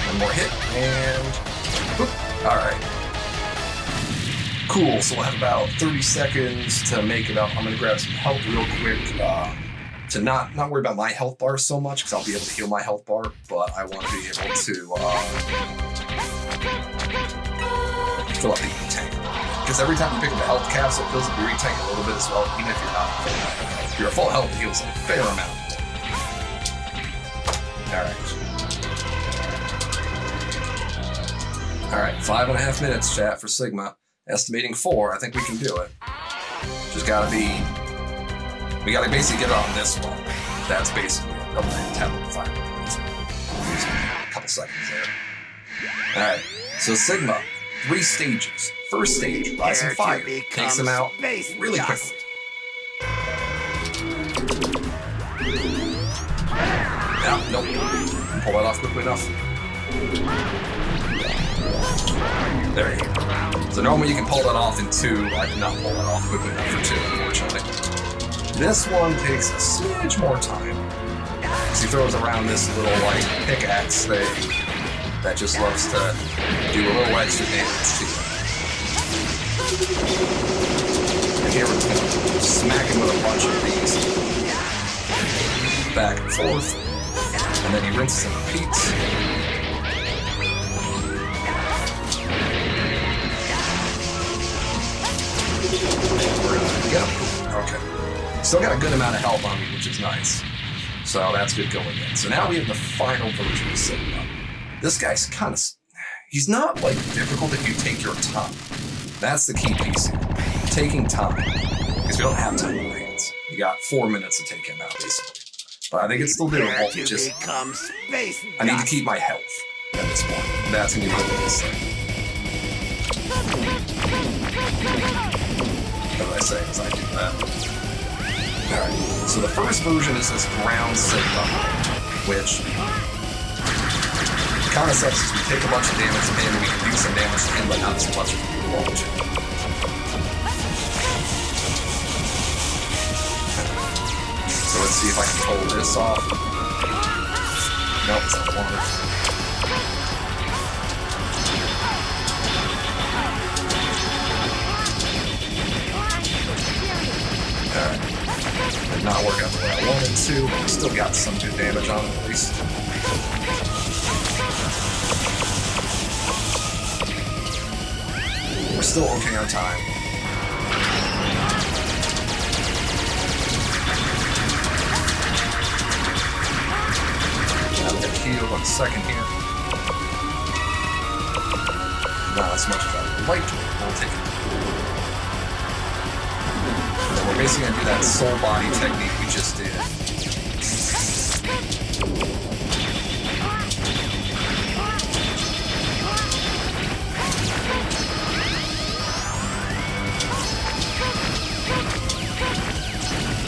One more hit, and whoop. Alright. Cool, so we'll have about 30 seconds to make it up. I'm gonna grab some help real quick. To not worry about my health bar so much, because I'll be able to heal my health bar, but I want to be able to fill up the tank. Because every time you pick up a health capsule, it fills up your tank a little bit as well, even if you're not full health. If you're full health, it heals a fair amount. Alright, 5.5 minutes, chat, for Sigma. Estimating 4, I think we can do it. Just gotta be... We gotta basically get it on this one. That's basically it. Oh, I tap on 5 minutes. A couple seconds there. Alright, so Sigma, 3 stages. First stage, Rising Fire. Takes him out really quickly. Yeah, nope. Pull that off quickly enough. There you go. So normally you can pull that off in 2. I did not pull that off quickly enough for 2, unfortunately. This one takes a smidge more time. He throws around this little like pickaxe thing that just loves to do a little extra damage to you. And here we're gonna smack him with a bunch of these back and forth, and then he rinses and repeats. And we're gonna get him. Okay. Still got a good amount of health on me, which is nice. So that's good going in. So now we have the final version of Sigma. This guy's kind of... He's not, like, difficult if you take your time. That's the key piece here. Taking time. Because we don't have time in our hands. You got 4 minutes to take him out, basically. But I think it's still doable. Just... I need to keep my health at this point. That's going to be my biggest thing. What I say as I do that. Alright, so the first version is this ground Sigma, which kind of sucks because we take a bunch of damage to him and we can do some damage to him, but not as much as we want to. So let's see if I can pull this off. Nope, it's not one. Alright. Did not work out the way I wanted to, but we still got some good damage on it at least. We're still okay on time. 1 second here. Not as much as I would like to, but we'll take it. So we're basically going to do that soul body technique we just did.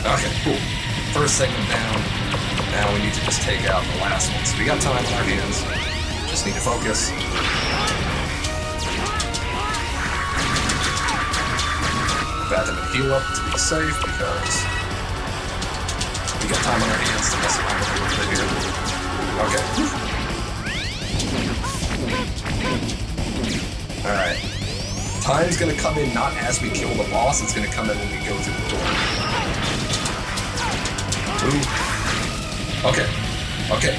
Okay, cool. First segment down. Now we need to just take out the last one. So we got time on our hands. Just need to focus. Bat them and heal up to be safe because we got time on our hands to mess around with a little bit here. Okay. Alright. Time's gonna come in not as we kill the boss, it's gonna come in when we go through the door. Ooh. Okay. Okay.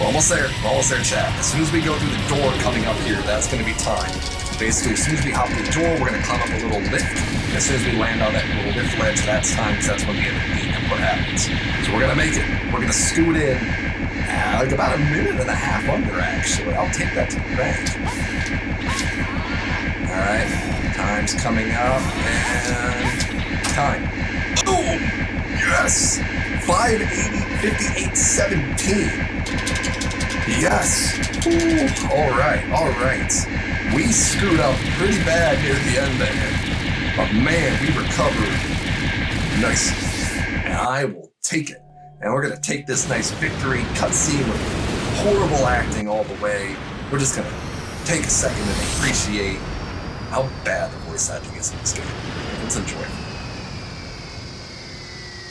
We're almost there. We're almost there, chat. As soon as we go through the door coming up here, that's gonna be time. Basically, as soon as we hop through the door, we're gonna climb up a little lift. And as soon as we land on that little lift ledge, that's time, because that's when the input happens. So we're gonna make it. We're gonna scoot in like about a minute and a half under, actually. I'll take that to the bank. Alright, time's coming up, and time. Boom! Yes! 580, 58, 17. Yes! Ooh, alright. We screwed up pretty bad near the end there. But man, we recovered nicely. And I will take it. And we're gonna take this nice victory cutscene with horrible acting all the way. We're just gonna take a second and appreciate how bad the voice acting is in this game. Let's enjoy it.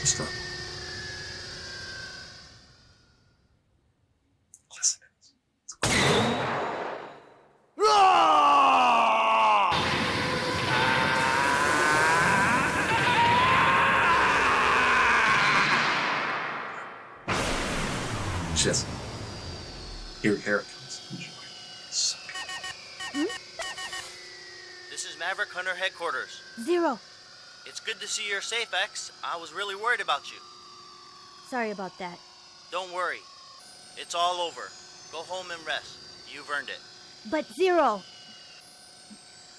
Just for listen. Just here it comes. Enjoy. So This is Maverick Hunter Headquarters. Zero. It's good to see you're safe, X. I was really worried about you. Sorry about that. Don't worry. It's all over. Go home and rest. You've earned it. But Zero.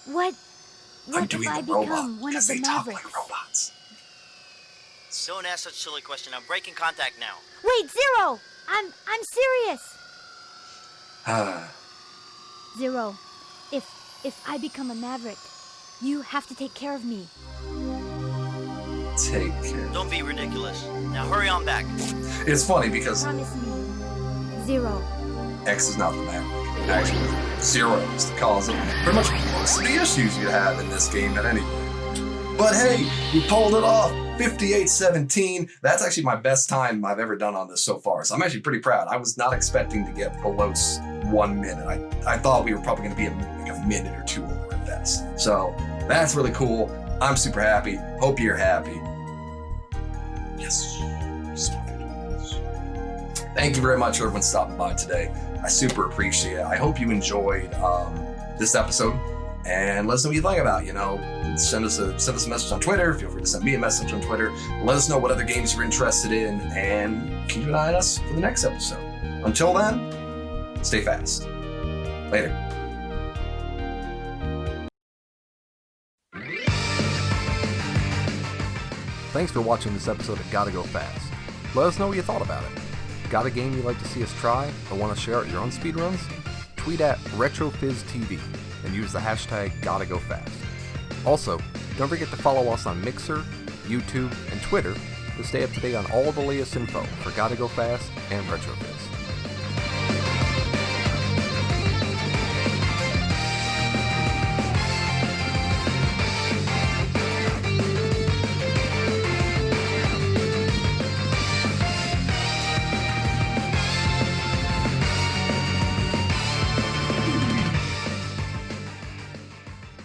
What I'm if doing I the robot become one of because the they talk Mavericks? like robots. Don't ask such a silly question. I'm breaking contact now. Wait, Zero! I'm serious. Zero, if I become a Maverick, you have to take care of me. Take care. Don't be ridiculous. Now hurry on back. It's funny because Promise me. Zero. X is not the Maverick. Actually, Zero is the cause of pretty much most of the issues you have in this game at any rate. But hey, we pulled it off. 58-17. That's actually my best time I've ever done on this so far. So I'm actually pretty proud. I was not expecting to get below 1 minute. I thought we were probably going to be like a minute or two over at best. So that's really cool. I'm super happy. Hope you're happy. Yes. Thank you very much for everyone stopping by today. I super appreciate it. I hope you enjoyed this episode. And let us know what you think about it. Send us a message on Twitter. Feel free to send me a message on Twitter. Let us know what other games you're interested in, and keep an eye on us for the next episode. Until then, stay fast. Later. Thanks for watching this episode of Gotta Go Fast. Let us know what you thought about it. Got a game you'd like to see us try, or want to share out your own speedruns? Tweet at RetroFizz TV and use the hashtag GottaGoFast. Also, don't forget to follow us on Mixer, YouTube, and Twitter to stay up to date on all the latest info for Gotta Go Fast and RetroFizz.